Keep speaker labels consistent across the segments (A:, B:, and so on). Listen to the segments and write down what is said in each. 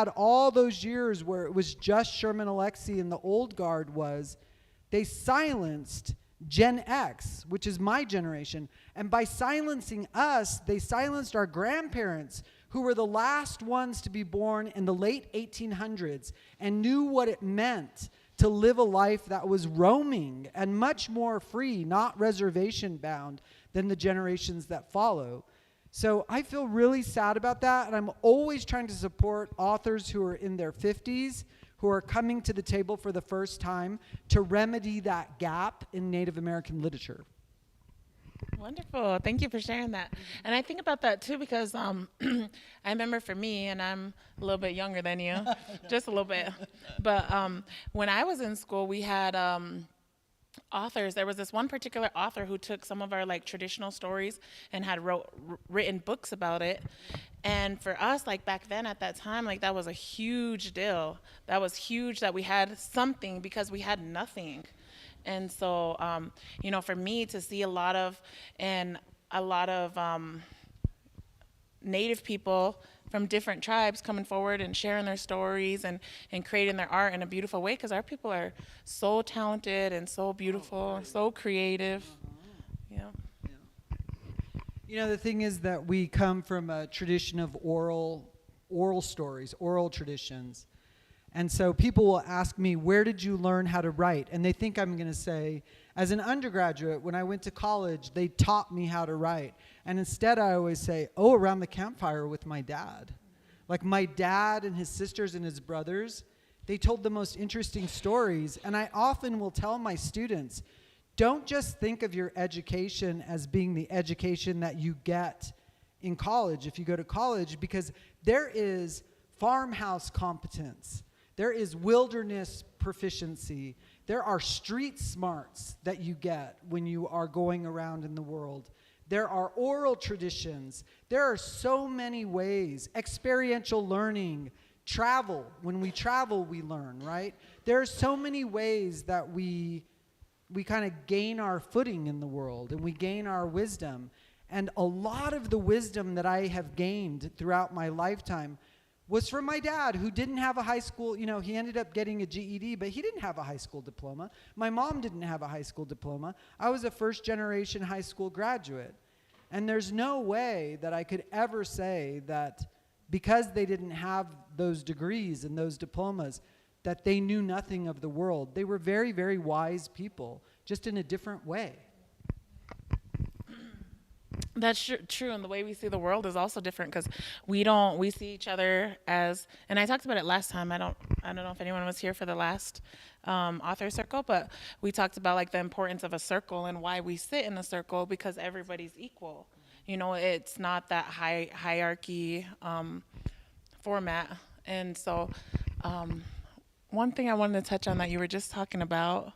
A: had all those years where it was just Sherman Alexie and the old guard they silenced Gen X, which is my generation. And by silencing us, they silenced our grandparents, who were the last ones to be born in the late 1800s and knew what it meant to live a life that was roaming and much more free, not reservation bound, than the generations that follow. So I feel really sad about that, and I'm always trying to support authors who are in their 50s, who are coming to the table for the first time to remedy that gap in Native American literature.
B: Wonderful. Thank you for sharing that. And I think about that too because I remember for me, and I'm a little bit younger than you, just a little bit. But when I was in school, we had authors. There was this one particular author who took some of our like traditional stories and had written books about it. And for us, like back then at that time, like that was a huge deal. That was huge that we had something because we had nothing. And so, you know, for me to see a lot of Native people from different tribes coming forward and sharing their stories and creating their art in a beautiful way, because our people are so talented and so beautiful, so creative. Yeah.
A: You know, the thing is that we come from a tradition of oral stories, oral traditions. And so people will ask me, where did you learn how to write? And they think I'm going to say, as an undergraduate, when I went to college, they taught me how to write. And instead I always say, oh, around the campfire with my dad. Like my dad and his sisters and his brothers, they told the most interesting stories. And I often will tell my students, don't just think of your education as being the education that you get in college if you go to college, because there is farmhouse competence. There is wilderness proficiency. There are street smarts that you get when you are going around in the world. There are oral traditions. There are so many ways. Experiential learning, travel. When we travel, we learn, right? There are so many ways that we kind of gain our footing in the world and we gain our wisdom. And a lot of the wisdom that I have gained throughout my lifetime was from my dad, who didn't have a high school, you know, he ended up getting a GED, but he didn't have a high school diploma. My mom didn't have a high school diploma. I was a first-generation high school graduate. And there's no way that I could ever say that because they didn't have those degrees and those diplomas, that they knew nothing of the world. They were very, very wise people, just in a different way.
B: That's true, and the way we see the world is also different because we see each other as, and I talked about it last time. I don't know if anyone was here for the last author circle, but we talked about like the importance of a circle and why we sit in a circle, because everybody's equal. You know, it's not that hierarchy format. And so one thing I wanted to touch on that you were just talking about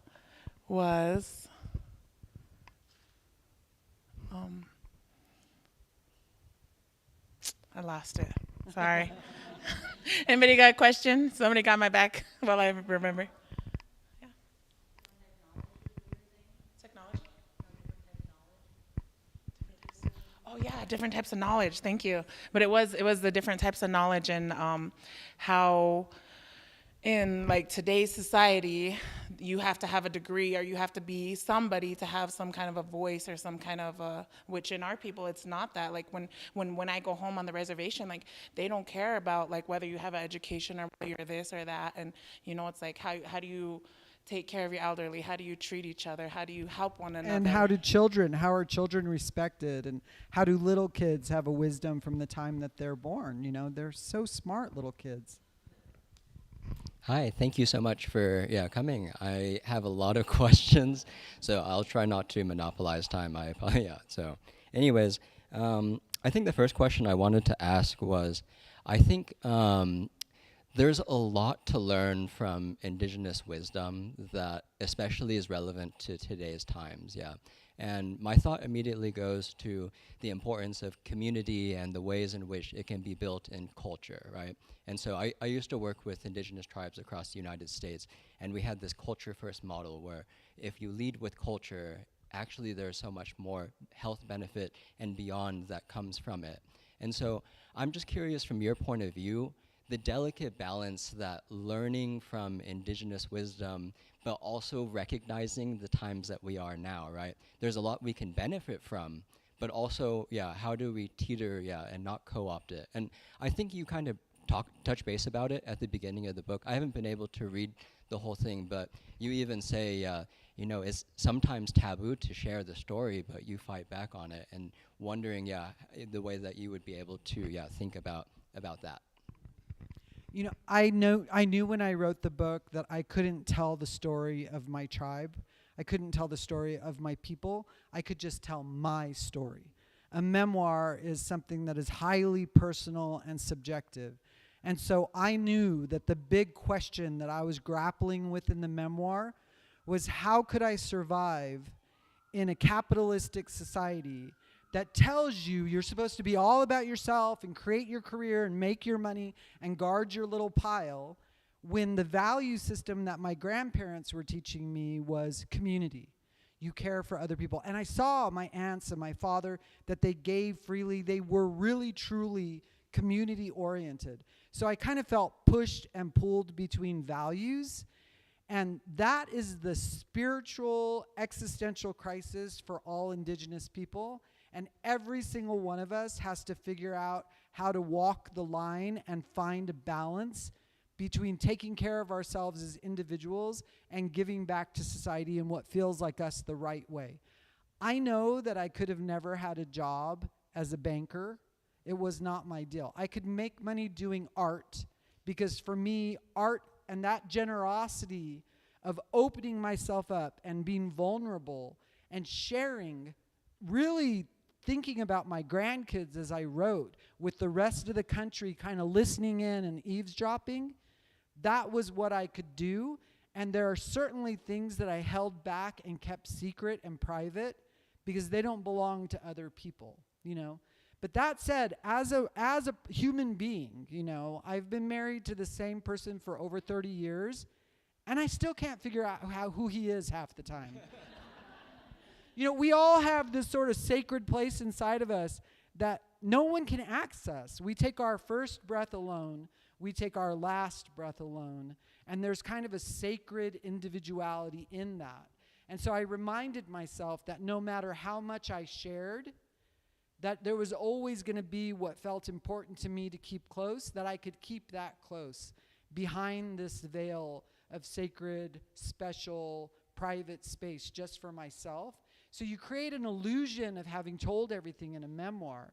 B: was I lost it. Sorry. Anybody got a question? Somebody got my back while I remember. Yeah. Technology? Oh yeah, different types of knowledge. Thank you. But it was the different types of knowledge and how in like today's society you have to have a degree or you have to be somebody to have some kind of a voice or some kind of which in our people it's not that. Like when I go home on the reservation, like they don't care about like whether you have an education or whether you're this or that. And you know, it's like how do you take care of your elderly? How do you treat each other? How do you help one another?
A: And how are children respected? And how do little kids have a wisdom from the time that they're born? You know, they're so smart, little kids.
C: Hi, thank you so much for coming. I have a lot of questions, so I'll try not to monopolize time. So anyways, I think the first question I wanted to ask was, I think there's a lot to learn from Indigenous wisdom that especially is relevant to today's times, And my thought immediately goes to the importance of community and the ways in which it can be built in culture, right? And so I used to work with Indigenous tribes across the United States, and we had this culture-first model where if you lead with culture, actually there's so much more health benefit and beyond that comes from it. And so I'm just curious from your point of view, the delicate balance that learning from Indigenous wisdom, but also recognizing the times that we are now, right? There's a lot we can benefit from, but also, yeah, how do we teeter, and not co-opt it? And I think you kind of touch base about it at the beginning of the book. I haven't been able to read the whole thing, but you even say, it's sometimes taboo to share the story, but you fight back on it, and wondering, the way that you would be able to, think about that.
A: I knew when I wrote the book that I couldn't tell the story of my tribe. I couldn't tell the story of my people. I could just tell my story. A memoir is something that is highly personal and subjective. And so I knew that the big question that I was grappling with in the memoir was, how could I survive in a capitalistic society that tells you you're supposed to be all about yourself and create your career and make your money and guard your little pile, when the value system that my grandparents were teaching me was community. You care for other people. And I saw my aunts and my father that they gave freely. They were really, truly community oriented. So I kind of felt pushed and pulled between values. And that is the spiritual existential crisis for all Indigenous people. And every single one of us has to figure out how to walk the line and find a balance between taking care of ourselves as individuals and giving back to society in what feels like us the right way. I know that I could have never had a job as a banker. It was not my deal. I could make money doing art, because for me, art and that generosity of opening myself up and being vulnerable and sharing, really thinking about my grandkids as I wrote, with the rest of the country kind of listening in and eavesdropping, that was what I could do. And there are certainly things that I held back and kept secret and private because they don't belong to other people, But that said, as a human being, I've been married to the same person for over 30 years, and I still can't figure out who he is half the time. We all have this sort of sacred place inside of us that no one can access. We take our first breath alone. We take our last breath alone. And there's kind of a sacred individuality in that. And so I reminded myself that no matter how much I shared, that there was always going to be what felt important to me to keep close, that I could keep that close behind this veil of sacred, special, private space just for myself. So you create an illusion of having told everything in a memoir,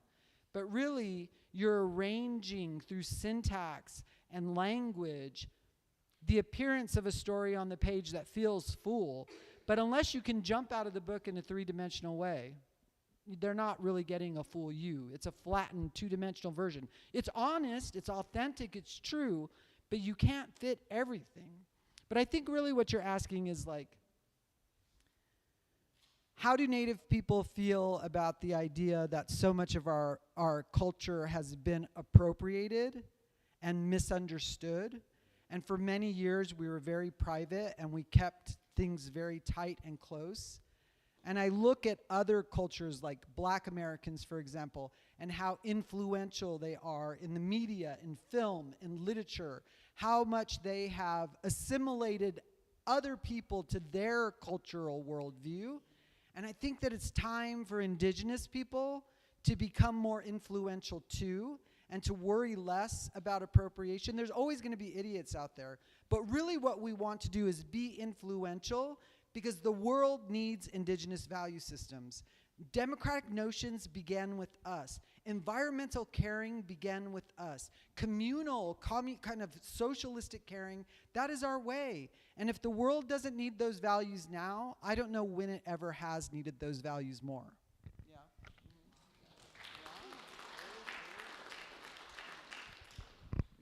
A: but really you're arranging through syntax and language the appearance of a story on the page that feels full. But unless you can jump out of the book in a three-dimensional way, they're not really getting a full you. It's a flattened two-dimensional version. It's honest, it's authentic, it's true, but you can't fit everything. But I think really what you're asking is like, how do Native people feel about the idea that so much of our culture has been appropriated and misunderstood? And for many years, we were very private and we kept things very tight and close. And I look at other cultures like Black Americans, for example, and how influential they are in the media, in film, in literature, how much they have assimilated other people to their cultural worldview. And I think that it's time for Indigenous people to become more influential too, and to worry less about appropriation. There's always going to be idiots out there. But really what we want to do is be influential, because the world needs Indigenous value systems. Democratic notions began with us. Environmental caring began with us. Communal, kind of socialistic caring, that is our way. And if the world doesn't need those values now, I don't know when it ever has needed those values more. Yeah.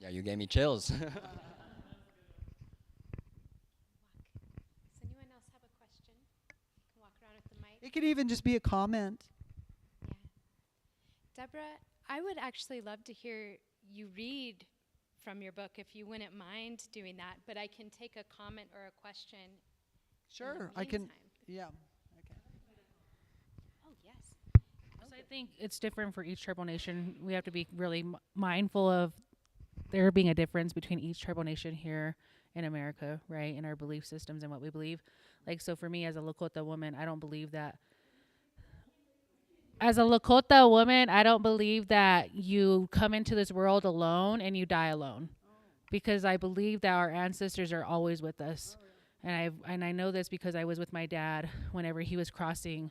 C: Yeah, you gave me chills.
D: Does anyone else have a question? You can walk around with the mic.
A: It could even just be a comment.
D: Yeah. Deborah, I would actually love to hear you read from your book if you wouldn't mind doing that, but I can take a comment or a question.
A: Sure, I can. Yeah. Okay.
D: Oh, yes.
E: So I think it's different for each tribal nation. We have to be really mindful of there being a difference between each tribal nation here in America, right, in our belief systems and what we believe. Like, so for me as a Lakota woman, I don't believe that. As a Lakota woman, I don't believe that you come into this world alone and you die alone, because I believe that our ancestors are always with us. And I know this because I was with my dad whenever he was crossing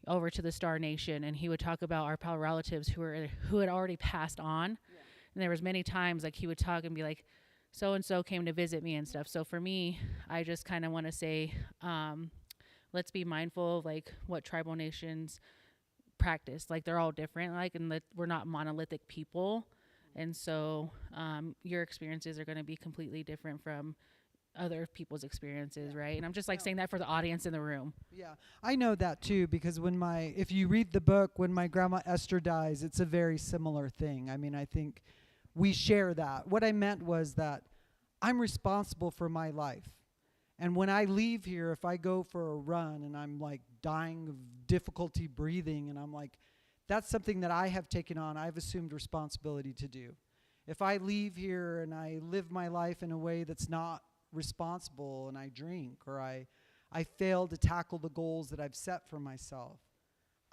E: over to the Star Nation, and he would talk about our pal relatives who had already passed on. Yeah. And there was many times like he would talk and be like, so and so came to visit me and stuff. So for me, I just kind of want to say, let's be mindful of like what tribal nations practice. Like, they're all different, like, and we're not monolithic people. And so your experiences are going to be completely different from other people's experiences, right? And I'm just like saying that for the audience in the room.
A: Yeah, I know that too, because if you read the book, when my grandma Esther dies, it's a very similar thing. I mean, I think we share that. What I meant was that I'm responsible for my life. And when I leave here, if I go for a run and I'm like dying of difficulty breathing, and I'm like, that's something that I have taken on, I've assumed responsibility to do. If I leave here and I live my life in a way that's not responsible, and I drink, or I fail to tackle the goals that I've set for myself,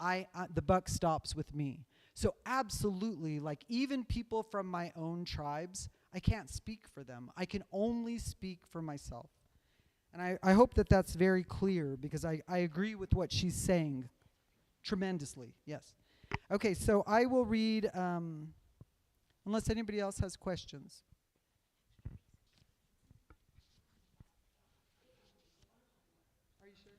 A: the buck stops with me. So absolutely, like, even people from my own tribes, I can't speak for them. I can only speak for myself. And I hope that that's very clear, because I agree with what she's saying tremendously. Yes. Okay, so I will read, unless anybody else has questions. Are you sure?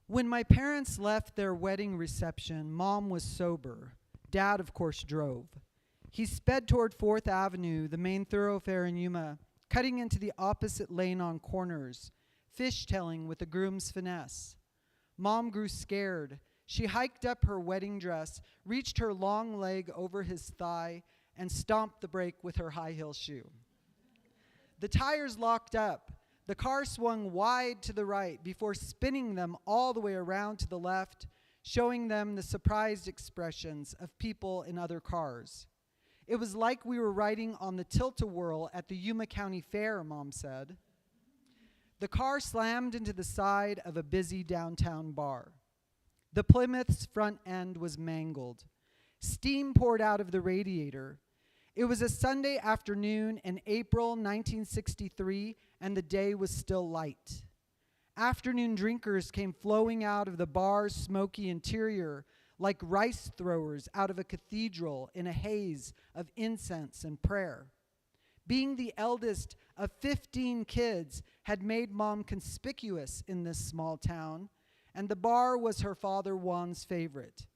A: When my parents left their wedding reception, Mom was sober. Dad, of course, drove. He sped toward 4th Avenue, the main thoroughfare in Yuma, cutting into the opposite lane on corners, fishtailing with a groom's finesse. Mom grew scared. She hiked up her wedding dress, reached her long leg over his thigh, and stomped the brake with her high heel shoe. The tires locked up. The car swung wide to the right before spinning them all the way around to the left, showing them the surprised expressions of people in other cars. It was like we were riding on the tilt-a-whirl at the Yuma County Fair, Mom said. The car slammed into the side of a busy downtown bar. The Plymouth's front end was mangled. Steam poured out of the radiator. It was a Sunday afternoon in April 1963, and the day was still light. Afternoon drinkers came flowing out of the bar's smoky interior like rice throwers out of a cathedral in a haze of incense and prayer. Being the eldest of 15 kids had made Mom conspicuous in this small town, and the bar was her father Juan's favorite.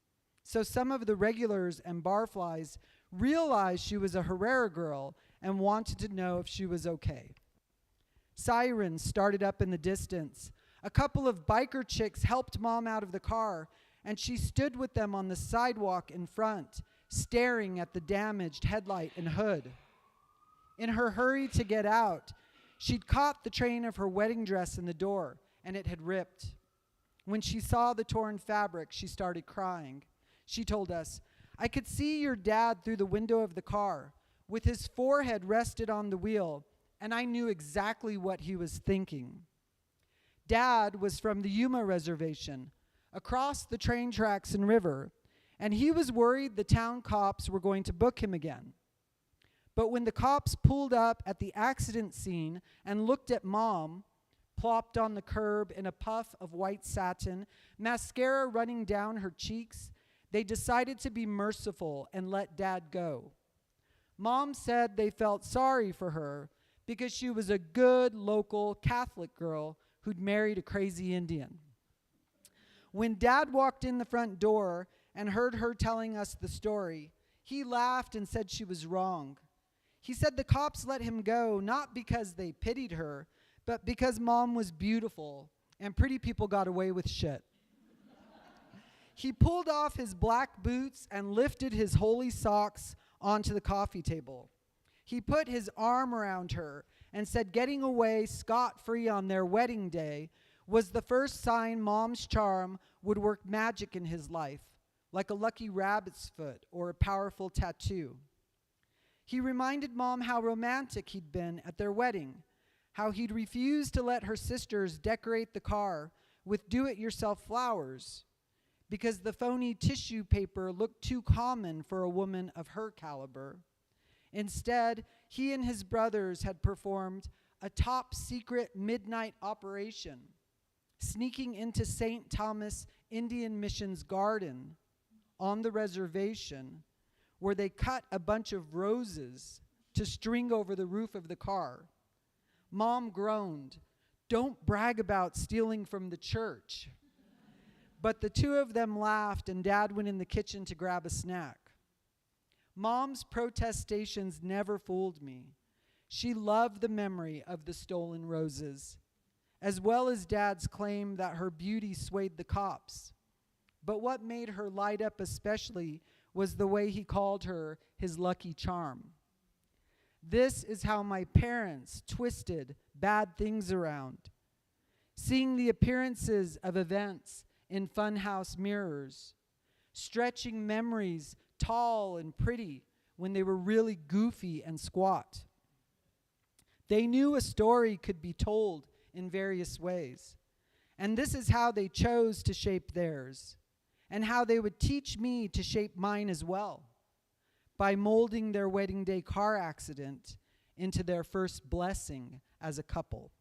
A: So some of the regulars and barflies realized she was a Herrera girl and wanted to know if she was okay. Sirens started up in the distance. A couple of biker chicks helped Mom out of the car, and she stood with them on the sidewalk in front, staring at the damaged headlight and hood. In her hurry to get out, she'd caught the train of her wedding dress in the door, and it had ripped. When she saw the torn fabric, she started crying. She told us, "I could see your dad through the window of the car, with his forehead rested on the wheel, and I knew exactly what he was thinking." Dad was from the Yuma reservation, across the train tracks and river, and he was worried the town cops were going to book him again. But when the cops pulled up at the accident scene and looked at Mom, plopped on the curb in a puff of white satin, mascara running down her cheeks, they decided to be merciful and let Dad go. Mom said they felt sorry for her because she was a good local Catholic girl who'd married a crazy Indian. When Dad walked in the front door and heard her telling us the story, he laughed and said she was wrong. He said the cops let him go not because they pitied her, but because Mom was beautiful and pretty people got away with shit. He pulled off his black boots and lifted his holy socks onto the coffee table. He put his arm around her and said getting away scot-free on their wedding day was the first sign Mom's charm would work magic in his life, like a lucky rabbit's foot or a powerful tattoo. He reminded Mom how romantic he'd been at their wedding, how he'd refused to let her sisters decorate the car with do-it-yourself flowers because the phony tissue paper looked too common for a woman of her caliber. Instead, he and his brothers had performed a top-secret midnight operation, sneaking into St. Thomas Indian Mission's garden on the reservation, where they cut a bunch of roses to string over the roof of the car. Mom groaned, "Don't brag about stealing from the church." But the two of them laughed, and Dad went in the kitchen to grab a snack. Mom's protestations never fooled me. She loved the memory of the stolen roses, as well as Dad's claim that her beauty swayed the cops. But what made her light up especially was the way he called her his lucky charm. This is how my parents twisted bad things around. Seeing the appearances of events in funhouse mirrors, stretching memories tall and pretty when they were really goofy and squat. They knew a story could be told in various ways, and this is how they chose to shape theirs, and how they would teach me to shape mine as well, by molding their wedding day car accident into their first blessing as a couple.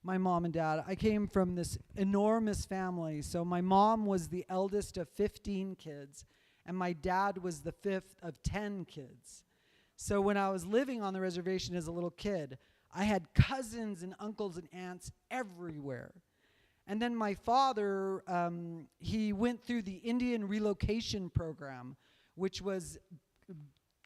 A: My mom and dad, I came from this enormous family. So my mom was the eldest of 15 kids, and my dad was the fifth of 10 kids. So when I was living on the reservation as a little kid, I had cousins and uncles and aunts everywhere. And then my father, he went through the Indian relocation program, which was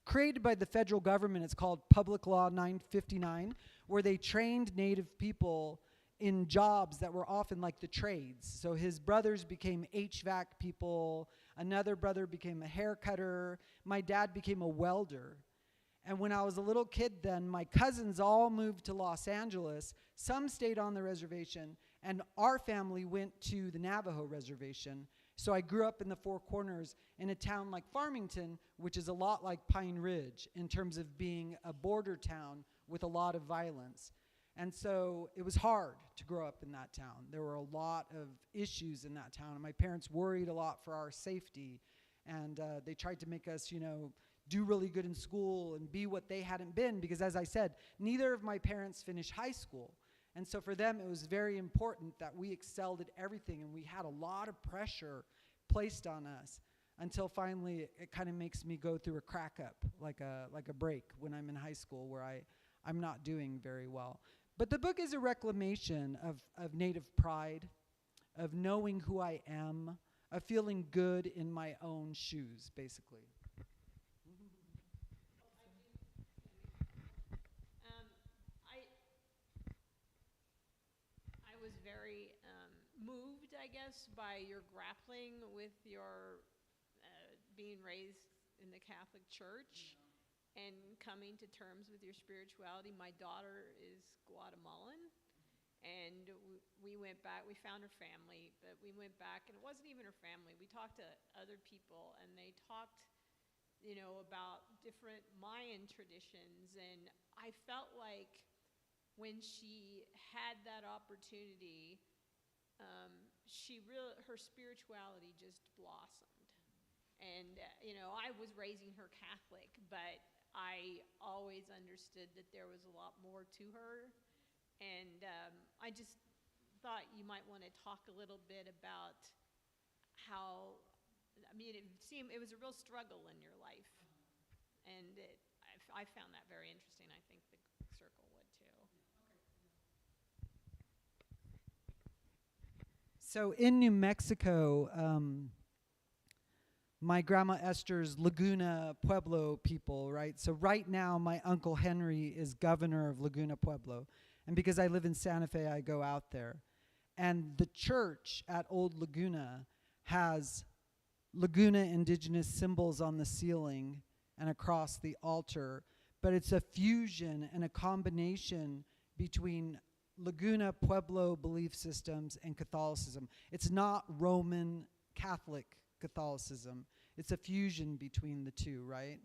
A: created by the federal government. It's called Public Law 959, where they trained Native people in jobs that were often like the trades. So his brothers became HVAC people, another brother became a hair cutter, my dad became a welder. And when I was a little kid then, my cousins all moved to Los Angeles. Some stayed on the reservation, and our family went to the Navajo reservation. So I grew up in the Four Corners in a town like Farmington, which is a lot like Pine Ridge in terms of being a border town with a lot of violence. And so it was hard to grow up in that town. There were a lot of issues in that town, and my parents worried a lot for our safety. And they tried to make us, do really good in school and be what they hadn't been, because as I said, neither of my parents finished high school. And so for them, it was very important that we excelled at everything, and we had a lot of pressure placed on us until finally it kind of makes me go through a crack up, like a break when I'm in high school where I'm not doing very well. But the book is a reclamation of Native pride, of knowing who I am, of feeling good in my own shoes, basically.
F: I was very moved, I guess, by your grappling with your being raised in the Catholic Church and coming to terms with your spirituality. My daughter is Guatemalan, and we went back. We found her family, but we went back, and it wasn't even her family. We talked to other people, and they talked, about different Mayan traditions, and I felt like when she had that opportunity, her spirituality just blossomed. And, I was raising her Catholic, but I always understood that there was a lot more to her. And I just thought you might want to talk a little bit about how, it was a real struggle in your life. And I found that very interesting. I think the circle would too.
A: So in New Mexico, my grandma Esther's Laguna Pueblo people, right? So right now, my Uncle Henry is governor of Laguna Pueblo. And because I live in Santa Fe, I go out there. And the church at Old Laguna has Laguna Indigenous symbols on the ceiling and across the altar, but it's a fusion and a combination between Laguna Pueblo belief systems and Catholicism. It's not Roman Catholic Catholicism. It's a fusion between the two, right?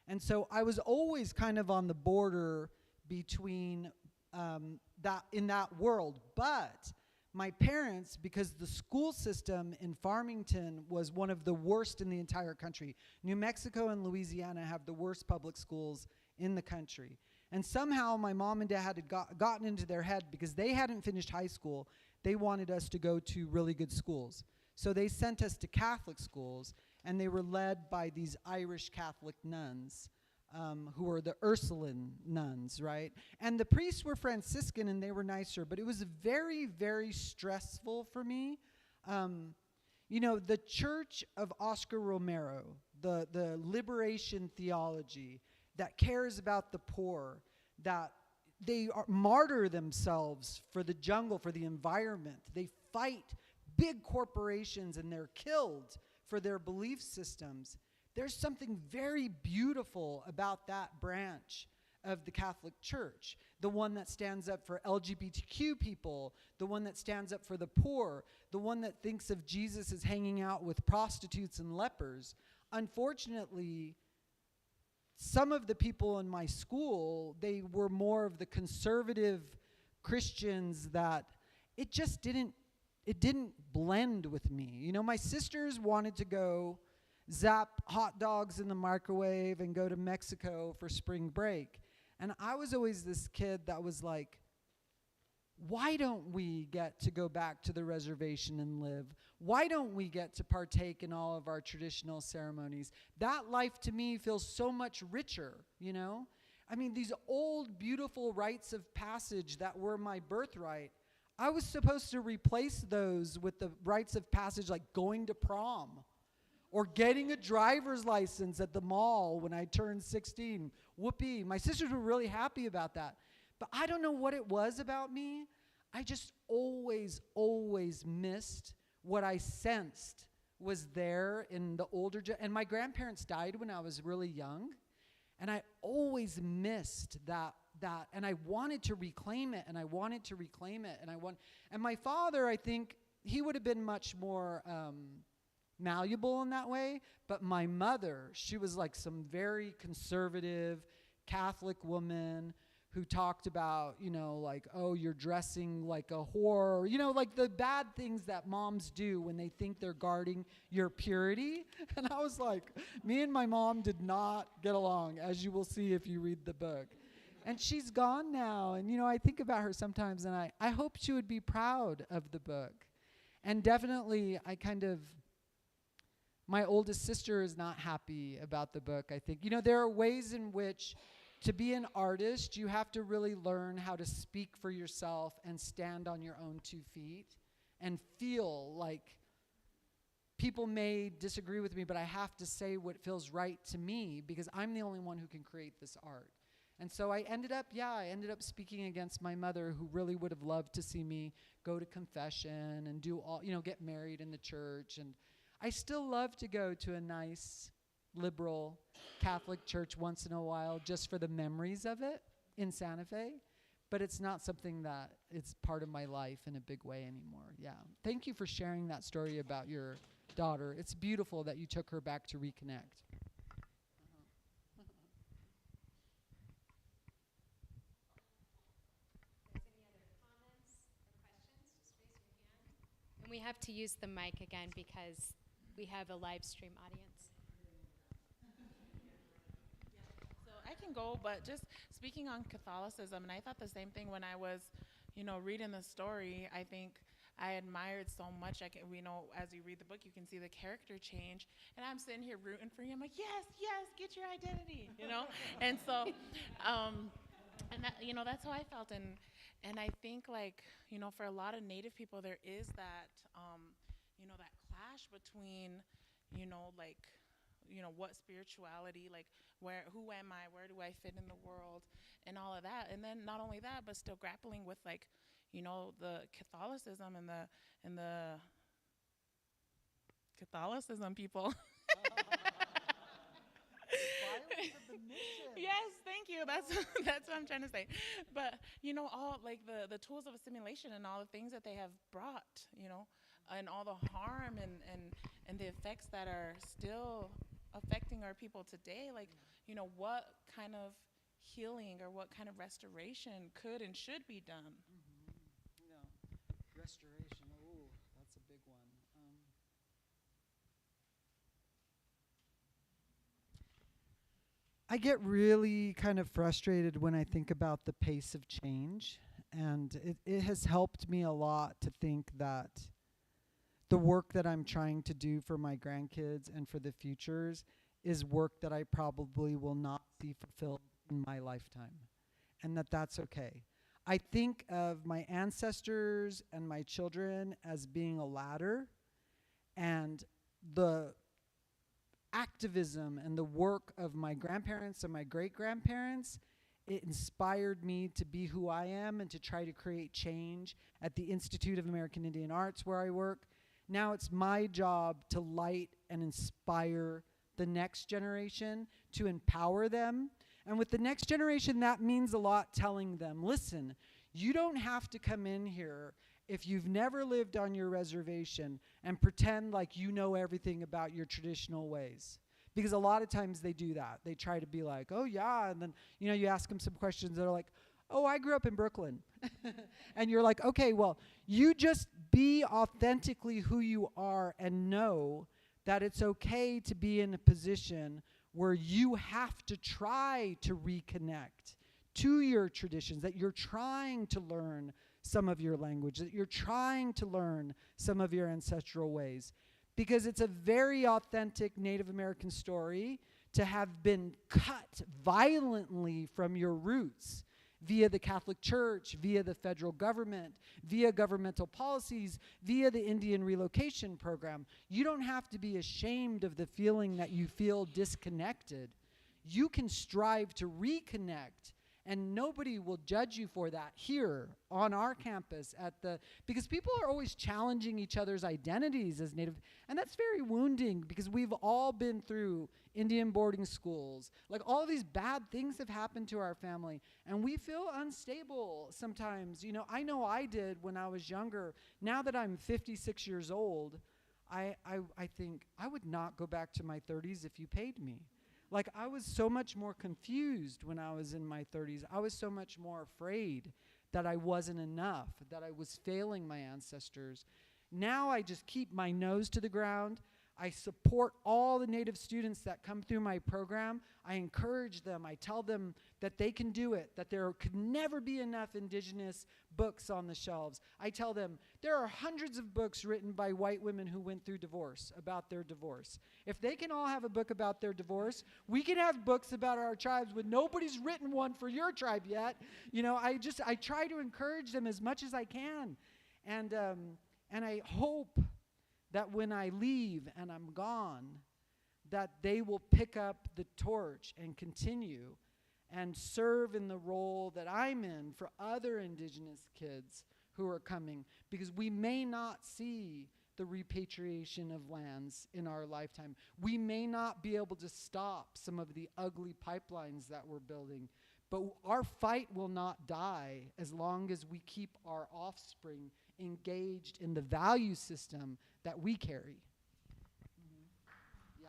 A: And so I was always kind of on the border between that in that world. But my parents, because the school system in Farmington was one of the worst in the entire country. New Mexico and Louisiana have the worst public schools in the country. And somehow my mom and dad had gotten into their head, because they hadn't finished high school, they wanted us to go to really good schools. So they sent us to Catholic schools, and they were led by these Irish Catholic nuns, who were the Ursuline nuns, right? And the priests were Franciscan, and they were nicer, but it was very, very stressful for me. You know, the Church of Oscar Romero, the liberation theology that cares about the poor, that they martyr themselves for the jungle, for the environment. They fight big corporations, and they're killed for their belief systems. There's something very beautiful about that branch of the Catholic Church, the one that stands up for LGBTQ people, the one that stands up for the poor, the one that thinks of Jesus as hanging out with prostitutes and lepers. Unfortunately, some of the people in my school, they were more of the conservative Christians that it just didn't blend with me. You know, my sisters wanted to go zap hot dogs in the microwave and go to Mexico for spring break. And I was always this kid that was like, why don't we get to go back to the reservation and live? Why don't we get to partake in all of our traditional ceremonies? That life to me feels so much richer, you know? I mean, these old, beautiful rites of passage that were my birthright, I was supposed to replace those with the rites of passage like going to prom or getting a driver's license at the mall when I turned 16. Whoopee. My sisters were really happy about that. But I don't know what it was about me. I just always missed what I sensed was there in the older and my grandparents died when I was really young, and I always missed that and I wanted to reclaim it, and and my father, I think he would have been much more malleable in that way, but my mother, she was like some very conservative Catholic woman who talked about, you know, like, oh, you're dressing like a whore, you know, like the bad things that moms do when they think they're guarding your purity. And I was like, me and my mom did not get along, as you will see if you read the book. And she's gone now, and, you know, I think about her sometimes, and I hope she would be proud of the book. And definitely, my oldest sister is not happy about the book, I think. You know, there are ways in which to be an artist, you have to really learn how to speak for yourself and stand on your own 2 feet and feel like people may disagree with me, but I have to say what feels right to me because I'm the only one who can create this art. And so I ended up speaking against my mother, who really would have loved to see me go to confession and do all, you know, get married in the church. And I still love to go to a nice liberal Catholic church once in a while just for the memories of it in Santa Fe, but it's not something that it's part of my life in a big way anymore. Yeah. Thank you for sharing that story about your daughter. It's beautiful that you took her back to reconnect.
D: And we have to use the mic again because we have a live stream audience.
B: So I can go, but just speaking on Catholicism, and I thought the same thing when I was, you know, reading the story. I think I admired so much. You know, as you read the book, you can see the character change, and I'm sitting here rooting for you. I'm like, yes, get your identity, you know. And so, and that, you know, that's how I felt, and I think, like, you know, for a lot of Native people, there is that, you know, that clash between, you know, like, you know, what spirituality, like, who am I, where do I fit in the world, and all of that. And then not only that, but still grappling with, like, the Catholicism and the Catholicism people.
A: Violence of the mission.
B: Yes, thank you. That's that's what I'm trying to say. But all like the tools of assimilation and all the things that they have brought, and all the harm and the effects that are still affecting our people today. Like, what kind of healing or what kind of restoration could and should be done?
A: Restoration. Oh, that's a big one. I get really kind of frustrated when I think about the pace of change, and it has helped me a lot to think that the work that I'm trying to do for my grandkids and for the futures is work that I probably will not see fulfilled in my lifetime, and that's okay. I think of my ancestors and my children as being a ladder, and the activism and the work of my grandparents and my great-grandparents, it inspired me to be who I am and to try to create change at the Institute of American Indian Arts where I work. Now it's my job to light and inspire the next generation, to empower them. And with the next generation, that means a lot telling them, listen, you don't have to come in here if you've never lived on your reservation and pretend like you know everything about your traditional ways. Because a lot of times they do that. They try to be like, oh yeah, and then you ask them some questions that are like, oh, I grew up in Brooklyn. And you're like, okay, well, you just be authentically who you are and know that it's okay to be in a position where you have to try to reconnect to your traditions, that you're trying to learn some of your language, that you're trying to learn some of your ancestral ways. Because it's a very authentic Native American story to have been cut violently from your roots via the Catholic Church, via the federal government, via governmental policies, via the Indian relocation program. You don't have to be ashamed of the feeling that you feel disconnected. You can strive to reconnect, and nobody will judge you for that here on our campus because people are always challenging each other's identities as Native, and that's very wounding because we've all been through Indian boarding schools. Like, all of these bad things have happened to our family, and we feel unstable sometimes. I know I did when I was younger. Now that I'm 56 years old, I think I would not go back to my 30s if you paid me. Like, I was so much more confused when I was in my 30s. I was so much more afraid that I wasn't enough, that I was failing my ancestors. Now I just keep my nose to the ground. I support all the Native students that come through my program. I encourage them. I tell them that they can do it, that there could never be enough Indigenous books on the shelves. I tell them there are hundreds of books written by white women who went through divorce, about their divorce. If they can all have a book about their divorce, we can have books about our tribes, but nobody's written one for your tribe yet. I try to encourage them as much as I can. And I hope that when I leave and I'm gone, that they will pick up the torch and continue and serve in the role that I'm in for other Indigenous kids who are coming, because we may not see the repatriation of lands in our lifetime. We may not be able to stop some of the ugly pipelines that we're building, but our fight will not die as long as we keep our offspring engaged in the value system that we carry. Yeah.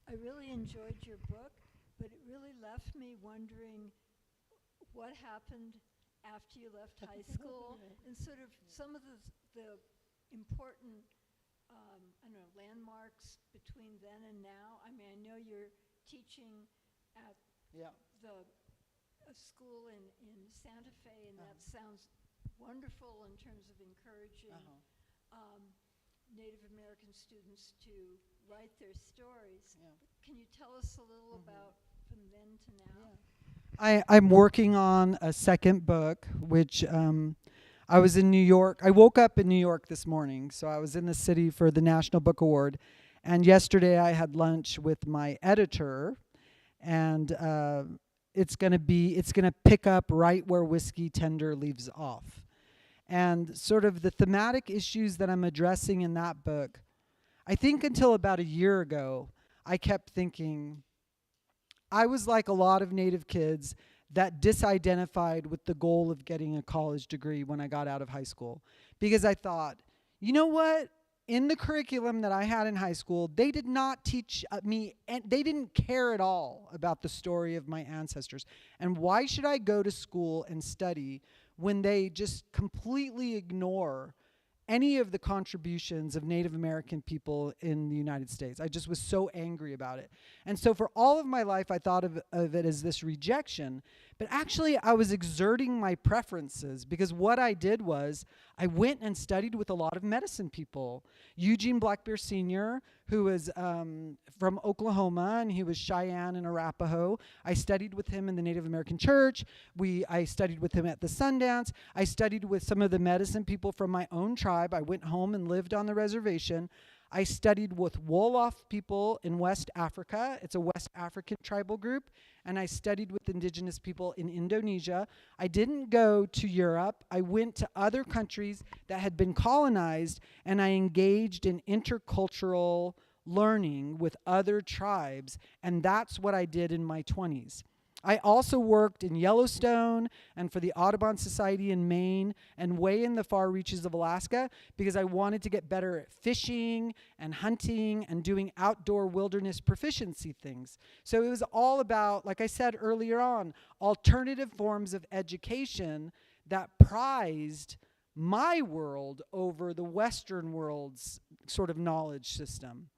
G: I really enjoyed your book, but it really left me wondering what happened after you left high school and sort of some of the important landmarks between then and now. I mean, I know you're teaching at a school in Santa Fe, and that sounds wonderful in terms of encouraging Native American students to write their stories.
A: Yeah.
G: Can you tell us a little about from then to now?
A: I'm working on a second book, which I was in New York. I woke up in New York this morning, so I was in the city for the National Book Award. And yesterday I had lunch with my editor, and it's going to pick up right where Whiskey Tender leaves off. And sort of the thematic issues that I'm addressing in that book, I think until about a year ago, I kept thinking, I was like a lot of Native kids that disidentified with the goal of getting a college degree when I got out of high school. Because I thought, you know what? In the curriculum that I had in high school, they did not teach me, and they didn't care at all about the story of my ancestors. And why should I go to school and study when they just completely ignore any of the contributions of Native American people in the United States? I just was so angry about it. And so for all of my life, I thought of it as this rejection. But actually, I was exerting my preferences, because what I did was I went and studied with a lot of medicine people. Eugene Blackbeard Sr., who was from Oklahoma, and he was Cheyenne and Arapaho. I studied with him in the Native American church. I studied with him at the Sundance. I studied with some of the medicine people from my own tribe. I went home and lived on the reservation. I studied with Wolof people in West Africa. It's a West African tribal group. And I studied with Indigenous people in Indonesia. I didn't go to Europe. I went to other countries that had been colonized, and I engaged in intercultural learning with other tribes. And that's what I did in my 20s. I also worked in Yellowstone and for the Audubon Society in Maine and way in the far reaches of Alaska, because I wanted to get better at fishing and hunting and doing outdoor wilderness proficiency things. So it was all about, like I said earlier on, alternative forms of education that prized my world over the Western world's sort of knowledge system.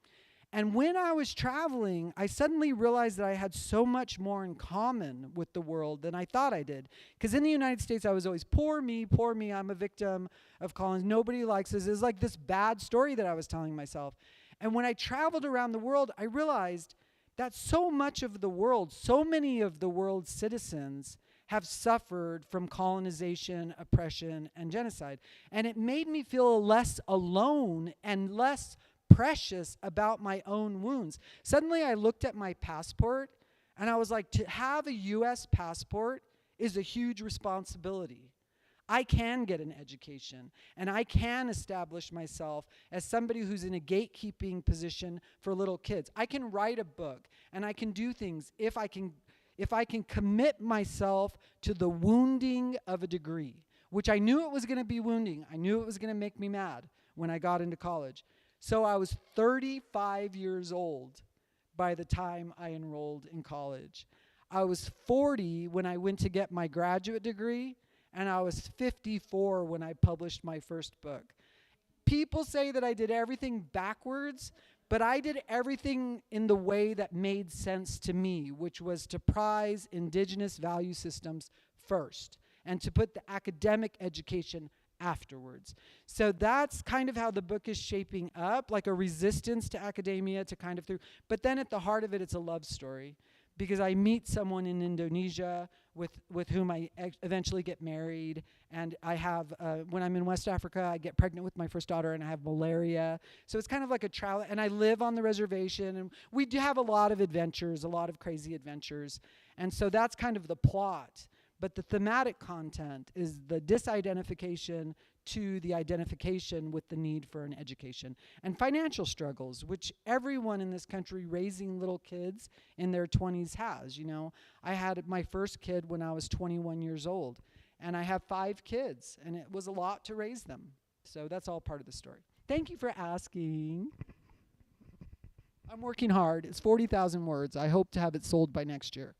A: And when I was traveling, I suddenly realized that I had so much more in common with the world than I thought I did. Because in the United States, I was always, poor me, I'm a victim of colonies. Nobody likes us. It was like this bad story that I was telling myself. And when I traveled around the world, I realized that so much of the world, so many of the world's citizens have suffered from colonization, oppression, and genocide. And it made me feel less alone and less precious about my own wounds. Suddenly I looked at my passport and I was like, to have a US passport is a huge responsibility. I can get an education and I can establish myself as somebody who's in a gatekeeping position for little kids. I can write a book and I can do things if I can commit myself to the wounding of a degree, which I knew it was going to be wounding. I knew it was going to make me mad when I got into college. So I was 35 years old by the time I enrolled in college. I was 40 when I went to get my graduate degree, and I was 54 when I published my first book. People say that I did everything backwards, but I did everything in the way that made sense to me, which was to prize Indigenous value systems first, and to put the academic education afterwards. So that's kind of how the book is shaping up, like a resistance to academia to kind of through, but then at the heart of it, it's a love story, because I meet someone in Indonesia with whom I eventually get married, and I have, when I'm in West Africa, I get pregnant with my first daughter, and I have malaria. So it's kind of like a trial, and I live on the reservation, and we do have a lot of adventures, a lot of crazy adventures, and so that's kind of the plot. But the thematic content is the disidentification to the identification with the need for an education. And financial struggles, which everyone in this country raising little kids in their 20s has. You know, I had my first kid when I was 21 years old. And I have 5 kids. And it was a lot to raise them. So that's all part of the story. Thank you for asking. I'm working hard. It's 40,000 words. I hope to have it sold by next year.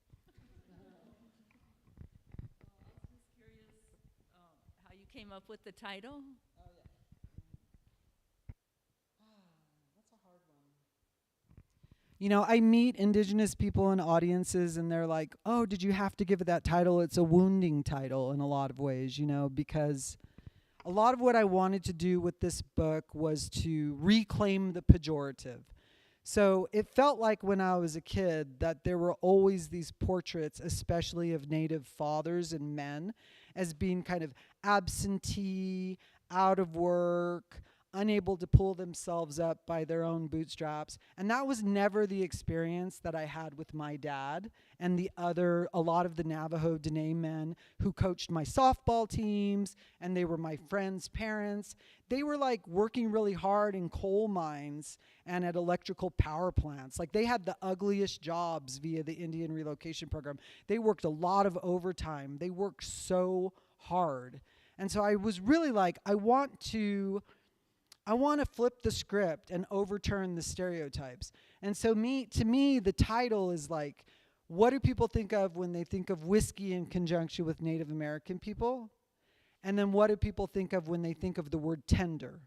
H: Came up with the title?
A: That's a hard one. You know, I meet Indigenous people in audiences and they're like, oh, did you have to give it that title? It's a wounding title in a lot of ways, you know, because a lot of what I wanted to do with this book was to reclaim the pejorative. So it felt like when I was a kid that there were always these portraits, especially of Native fathers and men, as being kind of absentee, out of work, unable to pull themselves up by their own bootstraps. And that was never the experience that I had with my dad and a lot of the Navajo Dene men who coached my softball teams, and they were my friends' parents. They were like working really hard in coal mines and at electrical power plants. Like they had the ugliest jobs via the Indian Relocation Program. They worked a lot of overtime. They worked so hard. And so I was really like, I want to flip the script and overturn the stereotypes. And so to me, the title is like, what do people think of when they think of whiskey in conjunction with Native American people? And then what do people think of when they think of the word tender?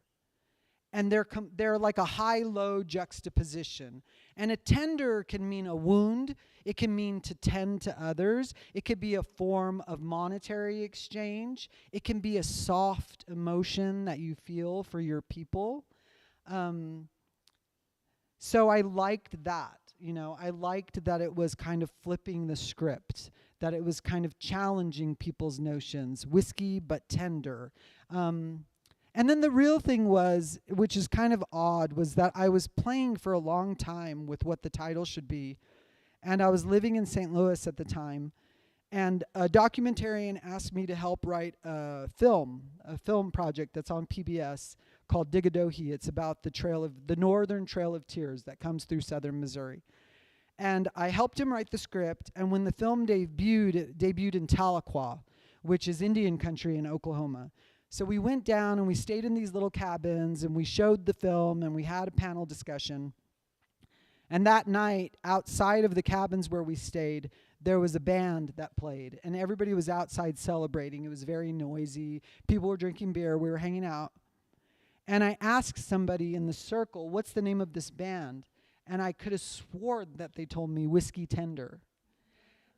A: And they're like a high-low juxtaposition. And a tender can mean a wound. It can mean to tend to others. It could be a form of monetary exchange. It can be a soft emotion that you feel for your people. So I liked that. I liked that it was kind of flipping the script, that it was kind of challenging people's notions, whiskey but tender. And then the real thing was, which is kind of odd, was that I was playing for a long time with what the title should be. And I was living in St. Louis at the time. And a documentarian asked me to help write a film project that's on PBS called Digadohi. It's about the Northern Trail of Tears that comes through southern Missouri. And I helped him write the script. And when the film debuted, it debuted in Tahlequah, which is Indian country in Oklahoma. So we went down and we stayed in these little cabins and we showed the film and we had a panel discussion. And that night, outside of the cabins where we stayed, there was a band that played. And everybody was outside celebrating. It was very noisy. People were drinking beer. We were hanging out. And I asked somebody in the circle, what's the name of this band? And I could have sworn that they told me Whiskey Tender.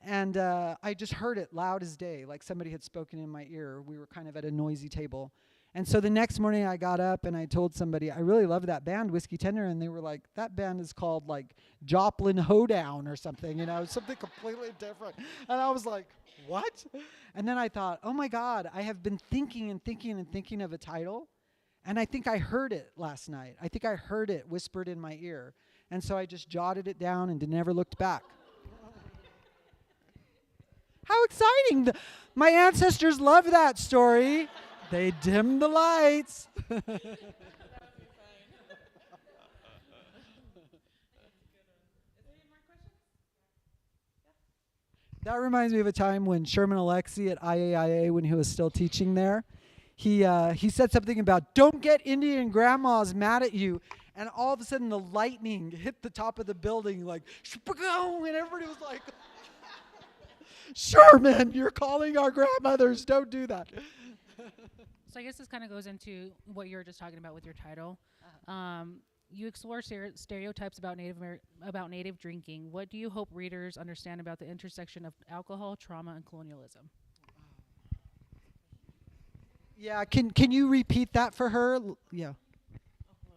A: And I just heard it loud as day, like somebody had spoken in my ear. We were kind of at a noisy table. And so the next morning I got up and I told somebody, I really love that band, Whiskey Tender. And they were like, that band is called like Joplin Hoedown or something, something completely different. And I was like, what? And then I thought, oh my God, I have been thinking and thinking and thinking of a title. And I think I heard it last night. I think I heard it whispered in my ear. And so I just jotted it down and never looked back. How exciting. My ancestors love that story. They dimmed the lights. That reminds me of a time when Sherman Alexie at IAIA, when he was still teaching there, he said something about, don't get Indian grandmas mad at you. And all of a sudden the lightning hit the top of the building like, and everybody was like, Sherman, you're calling our grandmothers. Don't do that.
E: So I guess this kind of goes into what you were just talking about with your title. You explore stereotypes about Native drinking. What do you hope readers understand about the intersection of alcohol, trauma, and colonialism?
A: Yeah, can you repeat that for her? Yeah.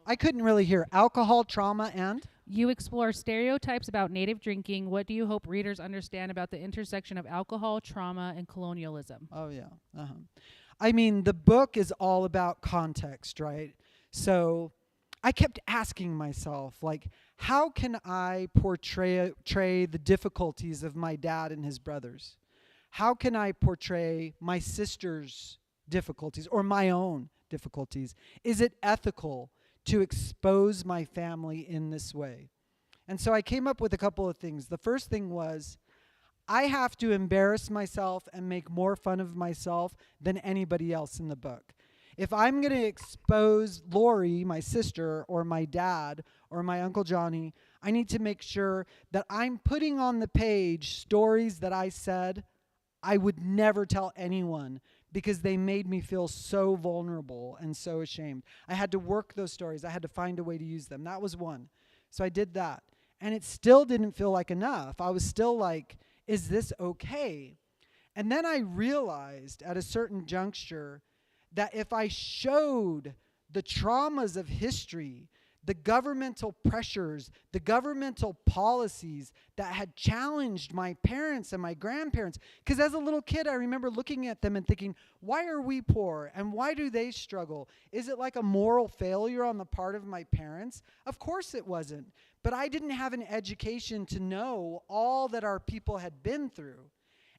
A: I couldn't really hear. Alcohol, trauma, and?
E: You explore stereotypes about Native drinking. What do you hope readers understand about the intersection of alcohol, trauma, and colonialism?
A: Oh, yeah. I mean, the book is all about context, right? So I kept asking myself, like, how can I portray the difficulties of my dad and his brothers? How can I portray my sister's difficulties or my own difficulties? Is it ethical to expose my family in this way? And so I came up with a couple of things. The first thing was, I have to embarrass myself and make more fun of myself than anybody else in the book. If I'm going to expose Lori, my sister, or my dad, or my Uncle Johnny, I need to make sure that I'm putting on the page stories that I said I would never tell anyone because they made me feel so vulnerable and so ashamed. I had to work those stories. I had to find a way to use them. That was one. So I did that. And it still didn't feel like enough. I was still like, is this okay? And then I realized at a certain juncture that if I showed the traumas of history the governmental pressures, the governmental policies that had challenged my parents and my grandparents. Because as a little kid, I remember looking at them and thinking, why are we poor? And why do they struggle? Is it like a moral failure on the part of my parents? Of course it wasn't. But I didn't have an education to know all that our people had been through.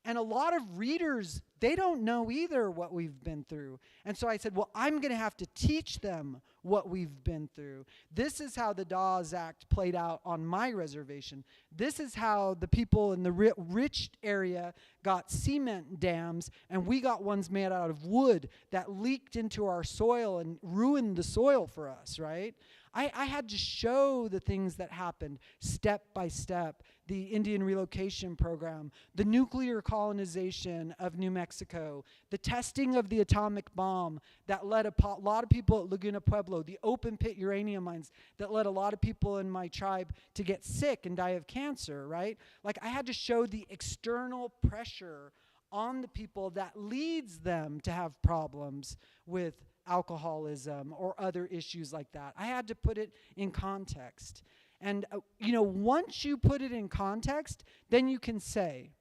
A: And a lot of readers, they don't know either what we've been through. And so I said, well, I'm going to have to teach them what we've been through. This is how the Dawes Act played out on my reservation. This is how the people in the rich area got cement dams, and we got ones made out of wood that leaked into our soil and ruined the soil for us, right? I had to show the things that happened step by step. The Indian relocation program, the nuclear colonization of New Mexico, the testing of the atomic bomb that led a lot of people at Laguna Pueblo, the open pit uranium mines that led a lot of people in my tribe to get sick and die of cancer, right? Like, I had to show the external pressure on the people that leads them to have problems with alcoholism or other issues like that. I had to put it in context. And, once you put it in context, then you can say,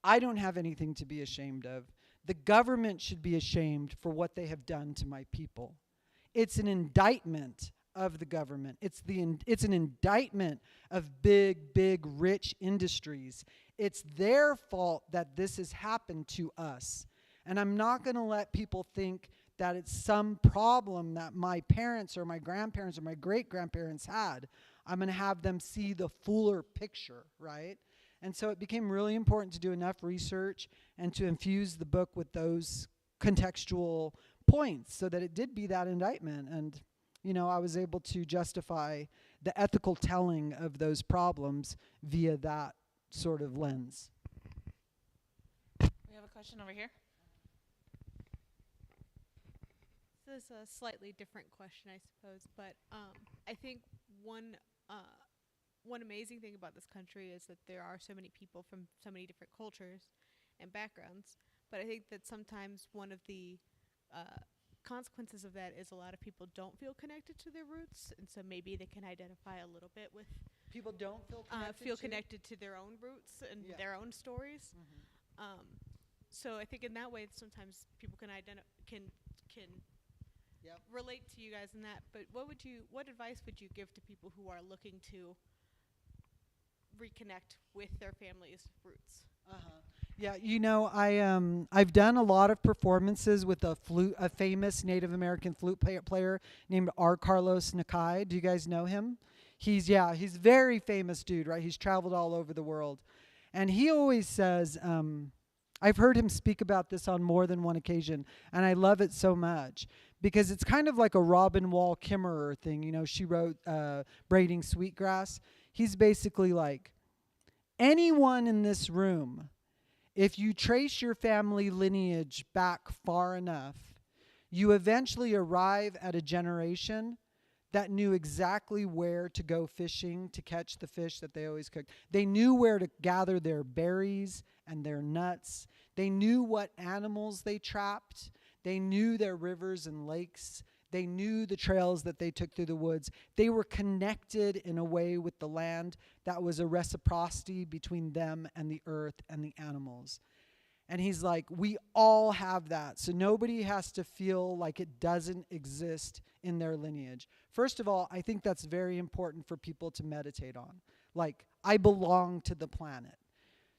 A: I don't have anything to be ashamed of. The government should be ashamed for what they have done to my people. It's an indictment of the government. It's an indictment of big, rich industries. It's their fault that this has happened to us. And I'm not going to let people think that it's some problem that my parents or my grandparents or my great-grandparents had. I'm going to have them see the fuller picture, right? And so it became really important to do enough research and to infuse the book with those contextual points so that it did be that indictment. And, I was able to justify the ethical telling of those problems via that sort of lens.
B: We have a question over here.
I: This is a slightly different question, I suppose, but I think one amazing thing about this country is that there are so many people from so many different cultures and backgrounds. But I think that sometimes one of the consequences of that is a lot of people don't feel connected to their roots, and so maybe they can identify a little bit with.
A: People don't
I: feel connected to their own roots and their own stories. Mm-hmm. So I think in that way, sometimes people can relate to you guys in that. But what advice would you give to people who are looking to reconnect with their family's roots?
A: Yeah, I've done a lot of performances with a famous Native American flute player named R. Carlos Nakai. Do you guys know him? He's a very famous dude, right? He's traveled all over the world. And he always says, I've heard him speak about this on more than one occasion, and I love it so much because it's kind of like a Robin Wall Kimmerer thing. She wrote Braiding Sweetgrass. He's basically like, anyone in this room, if you trace your family lineage back far enough, you eventually arrive at a generation that knew exactly where to go fishing to catch the fish that they always cooked. They knew where to gather their berries and their nuts. They knew what animals they trapped. They knew their rivers and lakes. They knew the trails that they took through the woods. They were connected in a way with the land that was a reciprocity between them and the earth and the animals. And he's like, we all have that. So nobody has to feel like it doesn't exist in their lineage. First of all, I think that's very important for people to meditate on. Like, I belong to the planet.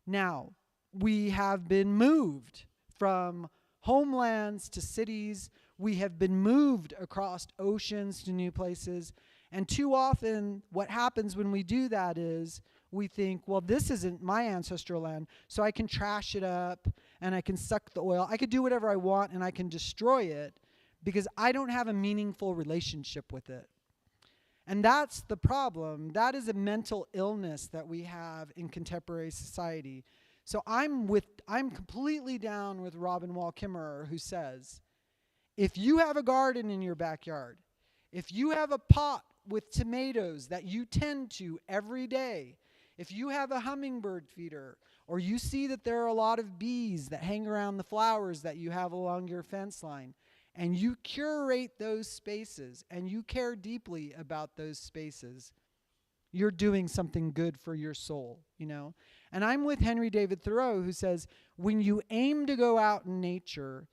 A: Now, we have been moved from homelands to cities. We have been moved across oceans to new places. And too often, what happens when we do that is we think, well, this isn't my ancestral land, so I can trash it up and I can suck the oil. I could do whatever I want and I can destroy it because I don't have a meaningful relationship with it. And that's the problem. That is a mental illness that we have in contemporary society. So I'm completely down with Robin Wall Kimmerer, who says, if you have a garden in your backyard, if you have a pot with tomatoes that you tend to every day, if you have a hummingbird feeder, or you see that there are a lot of bees that hang around the flowers that you have along your fence line, and you curate those spaces and you care deeply about those spaces, you're doing something good for your soul, you know? And I'm with Henry David Thoreau, who says, when you aim to go out in nature,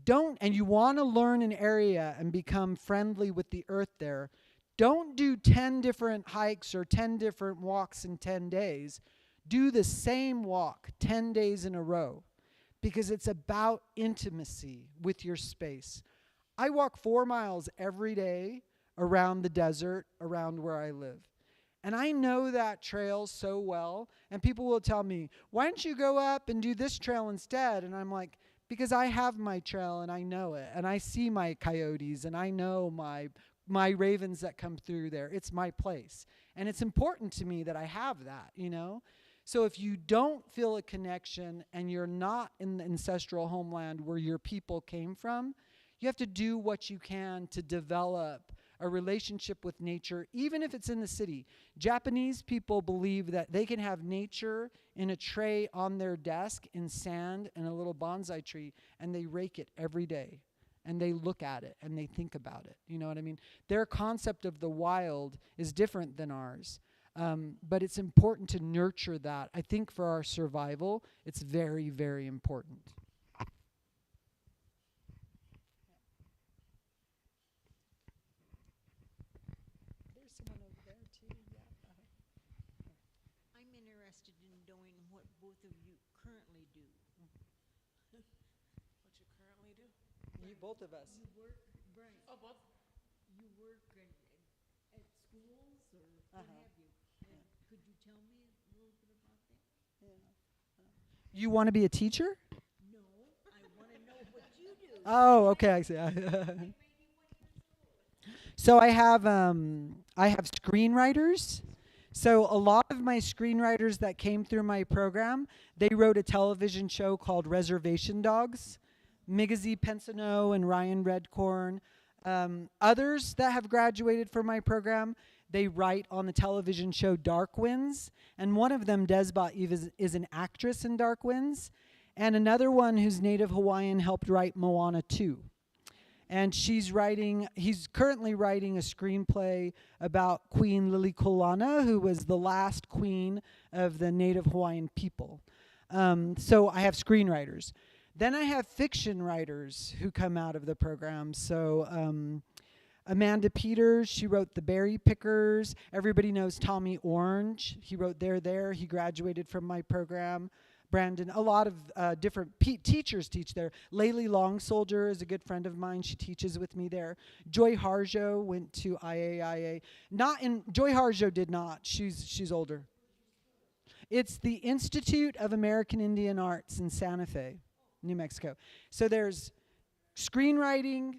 A: and you want to learn an area and become friendly with the earth there, don't do 10 different hikes or 10 different walks in 10 days. Do the same walk 10 days in a row, because it's about intimacy with your space. I walk 4 miles every day around the desert, around where I live. And I know that trail so well, and people will tell me, why don't you go up and do this trail instead? And I'm like, because I have my trail and I know it, and I see my coyotes and I know my ravens that come through there. It's my place. And it's important to me that I have that, you know? So if you don't feel a connection and you're not in the ancestral homeland where your people came from, you have to do what you can to develop a relationship with nature, even if it's in the city. Japanese people believe that they can have nature in a tray on their desk in sand and a little bonsai tree, and they rake it every day. And they look at it and they think about it. You know what I mean? Their concept of the wild is different than ours. But it's important to nurture that. I think for our survival, it's very, very important. There's someone over there too. Yeah.
J: I'm interested in knowing what both of you currently do.
B: What you currently do?
A: You, both of us.
J: You work, right?
B: Oh, both.
J: You work at schools or what have you? And could you tell me a little bit about that?
A: You want to be a teacher?
J: No, I want to know what you do.
A: Oh, okay, I see. So I have screenwriters. So a lot of my screenwriters that came through my program, they wrote a television show called Reservation Dogs. Migazy Pensano and Ryan Redcorn. Others that have graduated from my program, they write on the television show Dark Winds. And one of them, Desba Eve, is an actress in Dark Winds. And another one who's Native Hawaiian helped write Moana 2. And he's currently writing a screenplay about Queen Lilikolana, who was the last queen of the Native Hawaiian people. So I have screenwriters. Then I have fiction writers who come out of the program. So Amanda Peters, she wrote The Berry Pickers. Everybody knows Tommy Orange. He wrote There. He graduated from my program. Brandon, a lot of different teachers teach there. Laylee Long Soldier is a good friend of mine. She teaches with me there. Joy Harjo went to IAIA. Joy Harjo did not. She's older. It's the Institute of American Indian Arts in Santa Fe, New Mexico. So there's screenwriting,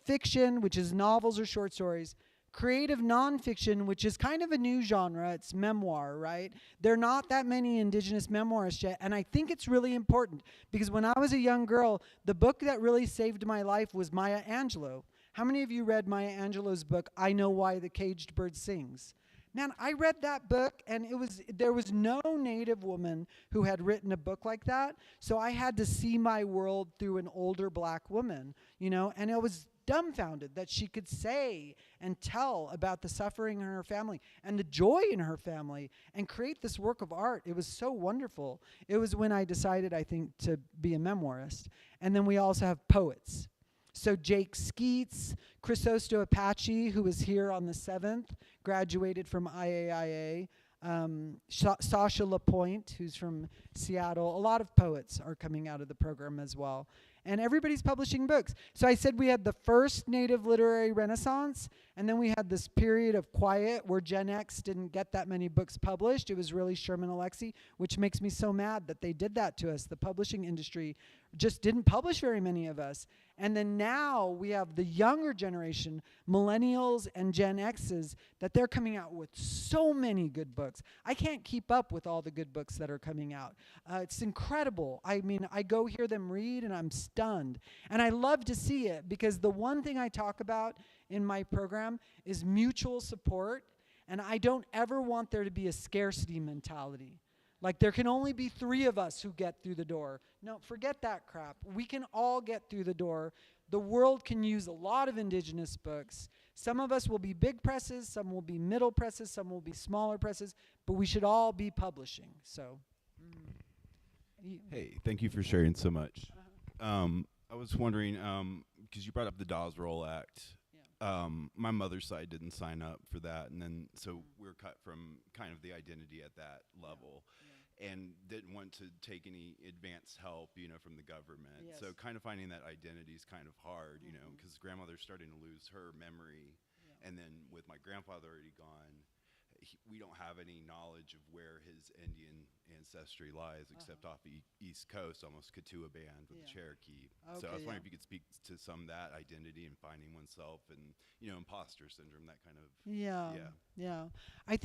A: fiction, which is novels or short stories, creative nonfiction, which is kind of a new genre. It's memoir, right? There are not that many Indigenous memoirists yet, and I think it's really important because when I was a young girl, the book that really saved my life was Maya Angelou. How many of you read Maya Angelou's book, I Know Why the Caged Bird Sings? Man, I read that book, and there was no Native woman who had written a book like that, so I had to see my world through an older black woman, you know, and it was dumbfounded that she could say and tell about the suffering in her family and the joy in her family and create this work of art. It was so wonderful. It was when I decided, I think, to be a memoirist. And then we also have poets. So Jake Skeets, Chrysosto Apache, who was here on the 7th, graduated from IAIA. Sasha LaPointe, who's from Seattle. A lot of poets are coming out of the program as well. And everybody's publishing books. So I said we had the first Native literary renaissance, and then we had this period of quiet where Gen X didn't get that many books published. It was really Sherman Alexie, which makes me so mad that they did that to us. The publishing industry just didn't publish very many of us. And then now we have the younger generation, millennials and Gen X's, that they're coming out with so many good books. I can't keep up with all the good books that are coming out. It's incredible. I mean, I go hear them read and I'm stunned. And I love to see it because the one thing I talk about in my program is mutual support. And I don't ever want there to be a scarcity mentality. Like there can only be 3 of us who get through the door. No, forget that crap. We can all get through the door. The world can use a lot of Indigenous books. Some of us will be big presses, some will be middle presses, some will be smaller presses, but we should all be publishing. So,
K: Hey, thank you for sharing so much. I was wondering, because you brought up the Dawes Roll Act. My mother's side didn't sign up for that, and then so we're cut from kind of the identity at that level, and didn't want to take any advanced help, from the government.
A: Yes.
K: So kind of finding that identity is kind of hard, because grandmother's starting to lose her memory, and then with my grandfather already gone, we don't have any knowledge of where his Indian ancestry lies, except off the East Coast, almost Katuah Band with the Cherokee. So I was wondering if you could speak to some of that identity and finding oneself, and imposter syndrome, that kind of.
A: Yeah. I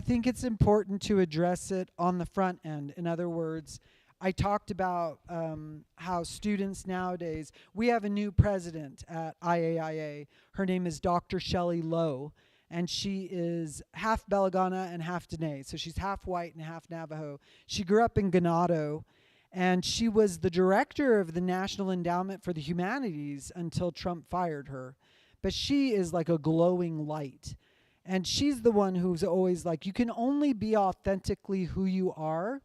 A: think it's important to address it on the front end. In other words, I talked about how students nowadays, we have a new president at IAIA. Her name is Dr. Shelley Lowe. And she is half Belagana and half Dene. So she's half white and half Navajo. She grew up in Ganado, and she was the director of the National Endowment for the Humanities until Trump fired her. But she is like a glowing light. And she's the one who's always like, you can only be authentically who you are,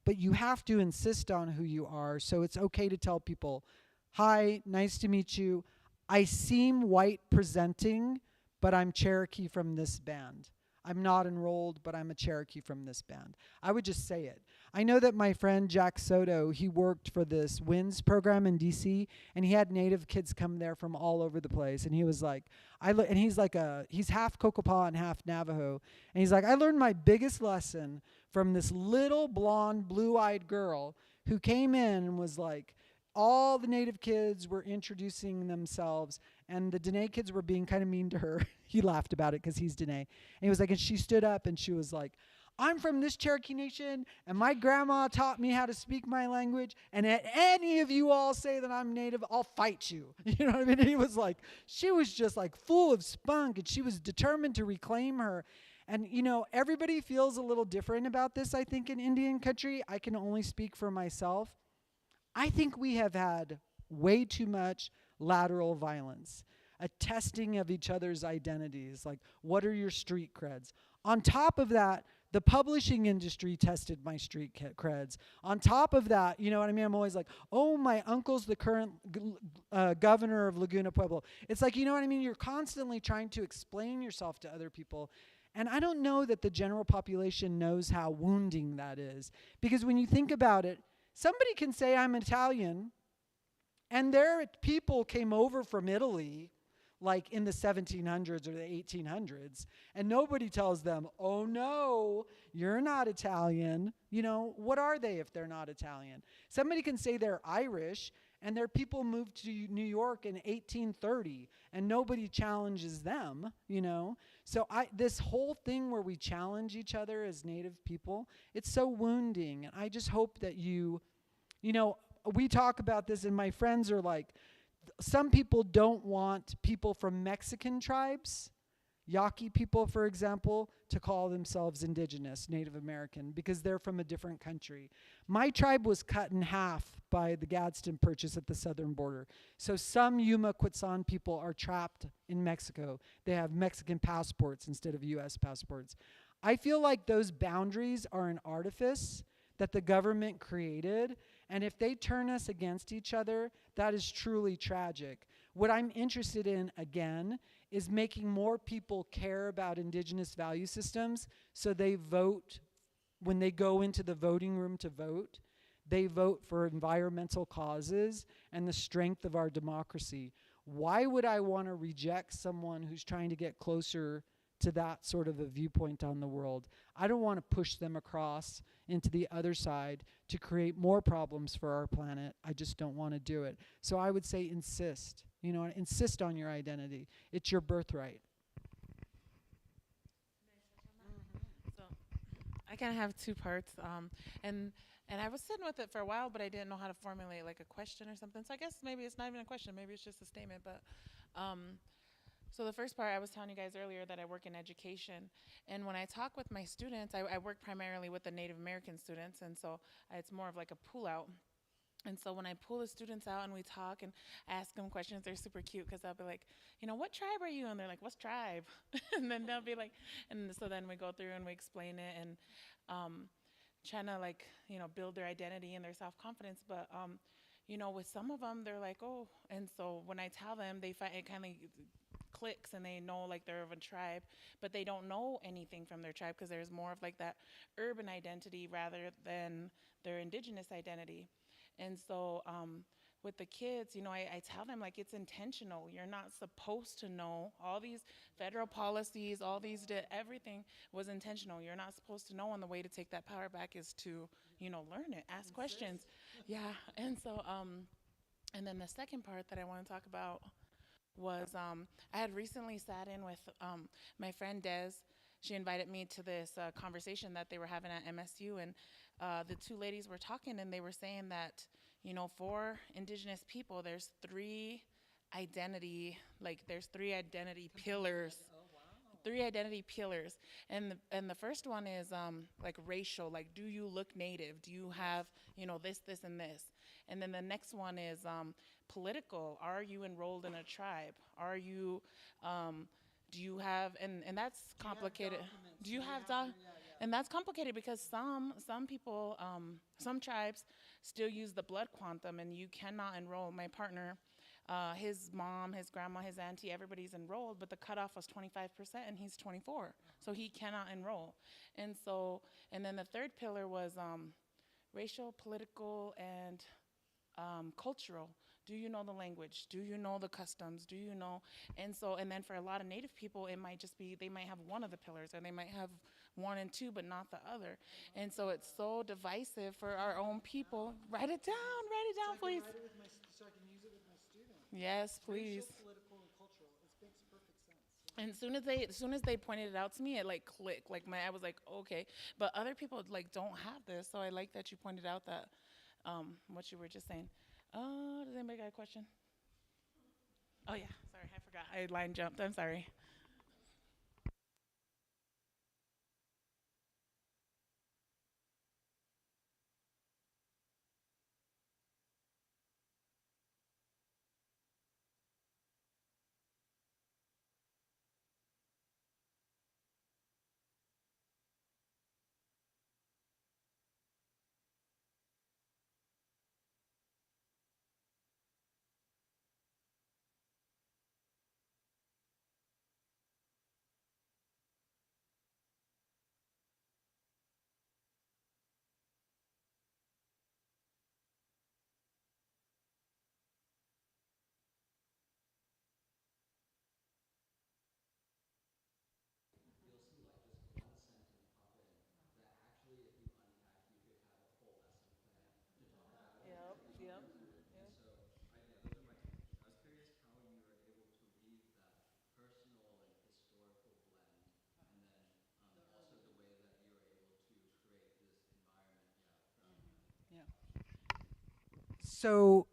A: but you have to insist on who you are. So it's okay to tell people, hi, nice to meet you. I seem white presenting, but I'm Cherokee from this band. I'm not enrolled, but I'm a Cherokee from this band. I would just say it. I know that my friend Jack Soto, he worked for this WINS program in DC, and he had Native kids come there from all over the place. And he was like, he's half Cocopah and half Navajo. And he's like, I learned my biggest lesson from this little blonde, blue-eyed girl who came in and was like, all the Native kids were introducing themselves, and the Dene kids were being kind of mean to her. He laughed about it because he's Dene. And he was like, and she stood up and she was like, I'm from this Cherokee nation, and my grandma taught me how to speak my language, and at any of you all say that I'm Native, I'll fight you. You know what I mean? And he was like, she was just like full of spunk, and she was determined to reclaim her. And, everybody feels a little different about this, I think, in Indian country. I can only speak for myself. I think we have had way too much lateral violence, a testing of each other's identities, like what are your street creds? On top of that, the publishing industry tested my street creds. On top of that, you know what I mean? I'm always like, oh, my uncle's the current governor of Laguna Pueblo. It's like, you know what I mean? You're constantly trying to explain yourself to other people. And I don't know that the general population knows how wounding that is. Because when you think about it, somebody can say, I'm Italian, and their people came over from Italy, like in the 1700s or the 1800s, and nobody tells them, oh no, you're not Italian. What are they if they're not Italian? Somebody can say they're Irish, and their people moved to New York in 1830, and nobody challenges them, So this whole thing where we challenge each other as Native people, it's so wounding. And I just hope that we talk about this, and my friends are like, some people don't want people from Mexican tribes, Yaqui people, for example, to call themselves Indigenous, Native American, because they're from a different country. My tribe was cut in half by the Gadsden Purchase at the southern border. So some Yuma Quechan people are trapped in Mexico. They have Mexican passports instead of U.S. passports. I feel like those boundaries are an artifice that the government created, and if they turn us against each other, that is truly tragic. What I'm interested in, again, is making more people care about Indigenous value systems so they vote, when they go into the voting room to vote, they vote for environmental causes and the strength of our democracy. Why would I want to reject someone who's trying to get closer to that sort of a viewpoint on the world? I don't want to push them across into the other side to create more problems for our planet. I just don't want to do it. So I would say insist. Insist on your identity. It's your birthright.
B: So I kind of have 2 parts, and I was sitting with it for a while, but I didn't know how to formulate like a question or something. So I guess maybe it's not even a question. Maybe it's just a statement. But So the first part, I was telling you guys earlier that I work in education, and when I talk with my students, I work primarily with the Native American students, and so it's more of like a pull out. And so when I pull the students out and we talk and ask them questions, they're super cute because I'll be like, what tribe are you? And they're like, what's tribe? And then they'll be like, and so then we go through and we explain it and trying to like, build their identity and their self-confidence. But, with some of them, they're like, oh, and so when I tell them, they find it kind of clicks and they know like they're of a tribe, but they don't know anything from their tribe because there's more of like that urban identity rather than their indigenous identity. And so with the kids, I tell them like it's intentional. You're not supposed to know. All these federal policies, everything was intentional. You're not supposed to know, and the way to take that power back is to, learn it, ask questions. Yeah, and so, and then the second part that I want to talk about was I had recently sat in with my friend Des. She invited me to this conversation that they were having at MSU, and the two ladies were talking, and they were saying that, for Indigenous people, there's three identity pillars. Oh, wow. 3 identity pillars, and the first one is like racial, like do you look Native? Do you have this, and this? And then the next one is political. Are you enrolled in a tribe? Are you do you have and that's complicated. Do you have and that's complicated because some people, some tribes still use the blood quantum, and you cannot enroll. My partner, his mom, his grandma, his auntie, everybody's enrolled, but the cutoff was 25%, and he's 24, so he cannot enroll. And so, and then the third pillar was racial, political, and cultural. Do you know the language? Do you know the customs? Do you know? And so, and then for a lot of Native people, it might just be, they might have one of the pillars, or they might have 1 and 2, but not the other. And so it's so divisive for our own people. Write it down, please.
A: So I can use it with my students.
B: Yes, please.
A: Racial, political, and cultural. It makes perfect sense.
B: And as soon as they pointed it out to me, it like clicked. Like I was like, okay. But other people like don't have this, so I like that you pointed out that what you were just saying. Does anybody got a question? Oh yeah, sorry, I forgot. I line jumped. I'm sorry.
A: So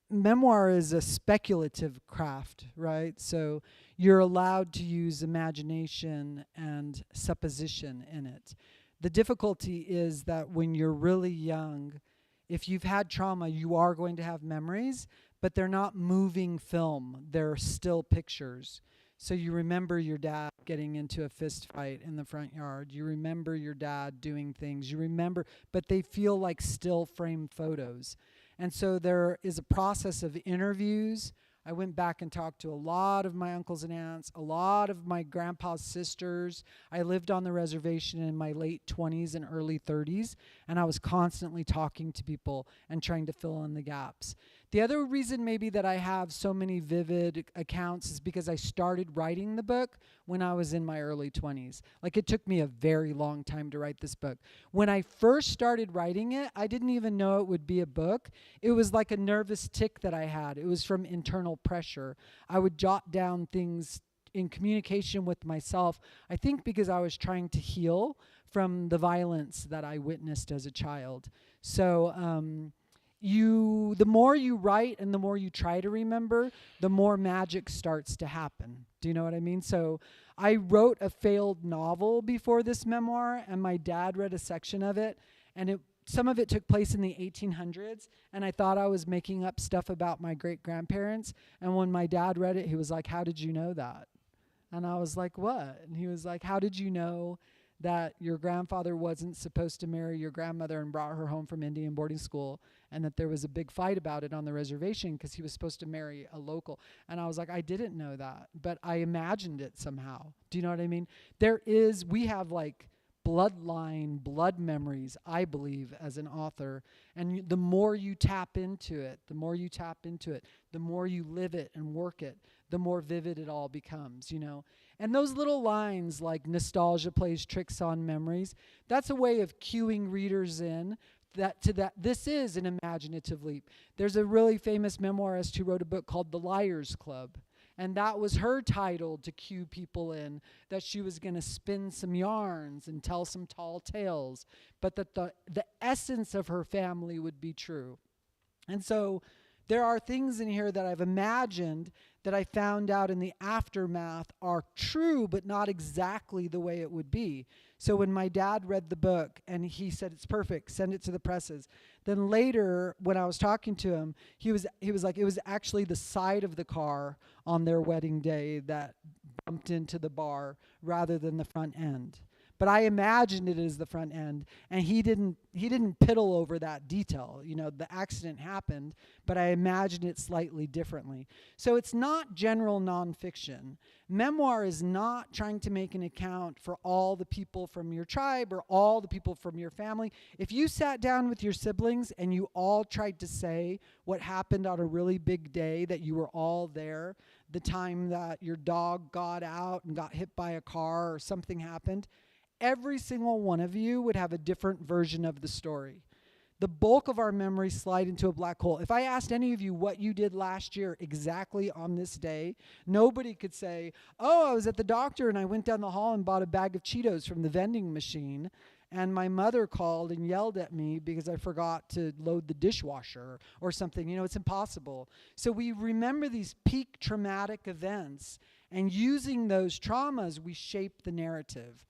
A: memoir is a speculative craft, right? So you're allowed to use imagination and supposition in it. The difficulty is that when you're really young, if you've had trauma, you are going to have memories, but they're not moving film. They're still pictures. So you remember your dad getting into a fist fight in the front yard. You remember your dad doing things. You remember, but they feel like still frame photos. And so there is a process of interviews. I went back and talked to a lot of my uncles and aunts, a lot of my grandpa's sisters. I lived on the reservation in my late 20s and early 30s, and I was constantly talking to people and trying to fill in the gaps. The other reason maybe that I have so many vivid accounts is because I started writing the book when I was in my early 20s. Like, it took me a very long time to write this book. When I first started writing it, I didn't even know it would be a book. It was like a nervous tic that I had. It was from internal pressure. I would jot down things in communication with myself, I think because I was trying to heal from the violence that I witnessed as a child. So the more you write and the more you try to remember, the more magic starts to happen. Do you know what I mean? So I wrote a failed novel before this memoir, and my dad read a section of it, and some of it took place in the 1800s, and I thought I was making up stuff about my great-grandparents. And when my dad read it, he was like, "How did you know that?" And I was like, "What?" And he was like, "How did you know that your grandfather wasn't supposed to marry your grandmother and brought her home from Indian boarding school, and that there was a big fight about it on the reservation because he was supposed to marry a local?" And I was like, "I didn't know that, but I imagined it somehow." Do you know what I mean? We have like blood memories, I believe, as an author. And the more you tap into it, the more you live it and work it, the more vivid it all becomes, you know. And those little lines like nostalgia plays tricks on memories, that's a way of cueing readers in that this is an imaginative leap. There's a really famous memoirist who wrote a book called The Liars Club. And that was her title to cue people in, that she was going to spin some yarns and tell some tall tales, but that the essence of her family would be true. And so there are things in here that I've imagined that I found out in the aftermath are true, but not exactly the way it would be. So when my dad read the book and he said, "It's perfect, send it to the presses," then later when I was talking to him, he was like, it was actually the side of the car on their wedding day that bumped into the bar rather than the front end. But I imagined it as the front end, and he didn't piddle over that detail. You know, the accident happened, but I imagined it slightly differently. So it's not general nonfiction. Memoir is not trying to make an account for all the people from your tribe or all the people from your family. If you sat down with your siblings and you all tried to say what happened on a really big day, that you were all there, the time that your dog got out and got hit by a car or something happened, every single one of you would have a different version of the story. The bulk of our memories slide into a black hole. If I asked any of you what you did last year exactly on this day, nobody could say, "Oh, I was at the doctor and I went down the hall and bought a bag of Cheetos from the vending machine, and my mother called and yelled at me because I forgot to load the dishwasher," or something. You know, it's impossible. So we remember these peak traumatic events, and using those traumas, we shape the narrative.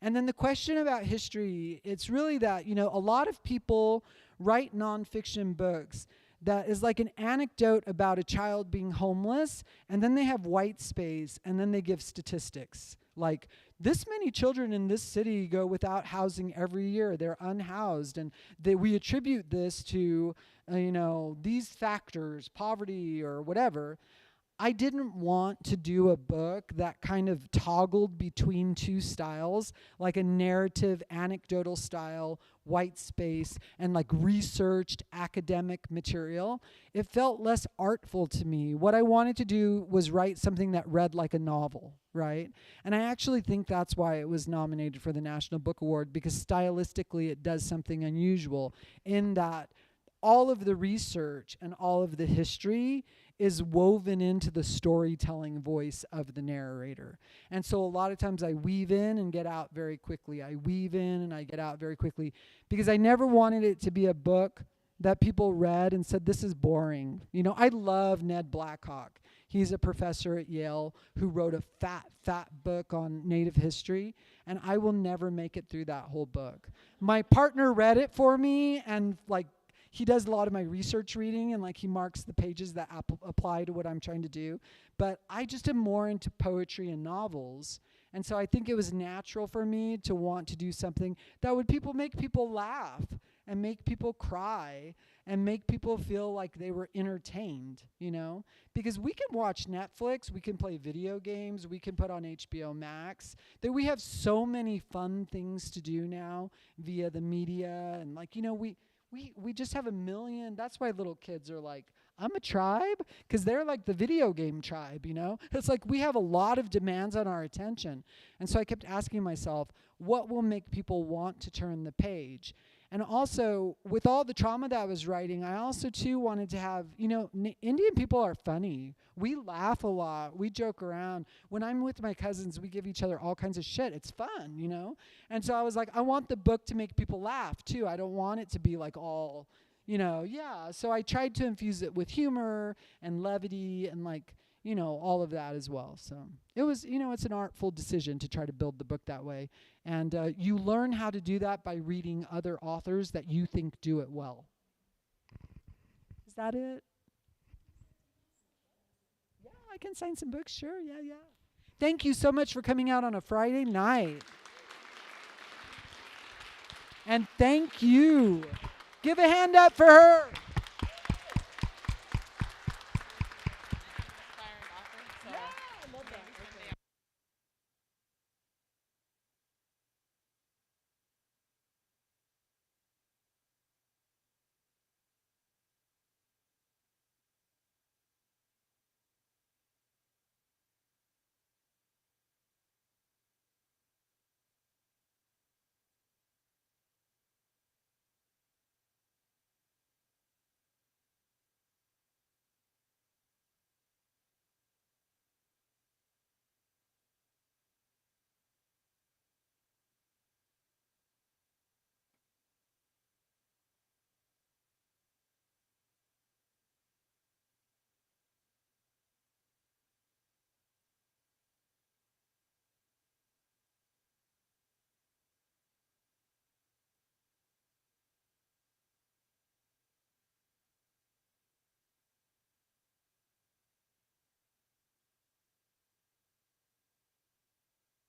A: And then the question about history, it's really that, you know, a lot of people write nonfiction books that is like an anecdote about a child being homeless, and then they have white space, and then they give statistics. Like, this many children in this city go without housing every year. They're unhoused, and we attribute this to, these factors, poverty or whatever. I didn't want to do a book that kind of toggled between two styles, like a narrative, anecdotal style, white space, and like researched academic material. It felt less artful to me. What I wanted to do was write something that read like a novel, right? And I actually think that's why it was nominated for the National Book Award, because stylistically it does something unusual in that all of the research and all of the history is woven into the storytelling voice of the narrator. And so a lot of times I weave in and get out very quickly. I weave in and I get out very quickly, because I never wanted it to be a book that people read and said, "This is boring." You know, I love Ned Blackhawk. He's a professor at Yale who wrote a fat book on Native history, and I will never make it through that whole book. My partner read it for me, and he does a lot of my research reading, and he marks the pages that apply to what I'm trying to do. But I just am more into poetry and novels. And so I think it was natural for me to want to do something that would make people laugh and make people cry and make people feel like they were entertained, Because we can watch Netflix, we can play video games, we can put on HBO Max. That we have so many fun things to do now via the media, and we just have a million. That's why little kids are like, "I'm a tribe," because they're like the video game tribe, It's like we have a lot of demands on our attention. And so I kept asking myself, what will make people want to turn the page? And also, with all the trauma that I was writing, I also, too, wanted to have, Indian people are funny. We laugh a lot. We joke around. When I'm with my cousins, we give each other all kinds of shit. It's fun, And so I was like, I want the book to make people laugh, too. I don't want it to be all, Yeah. So I tried to infuse it with humor and levity and all of that as well. So it was, it's an artful decision to try to build the book that way. And you learn how to do that by reading other authors that you think do it well. Is that it? Yeah, I can sign some books. Sure. Yeah. Thank you so much for coming out on a Friday night. And thank you. Give a hand up for her.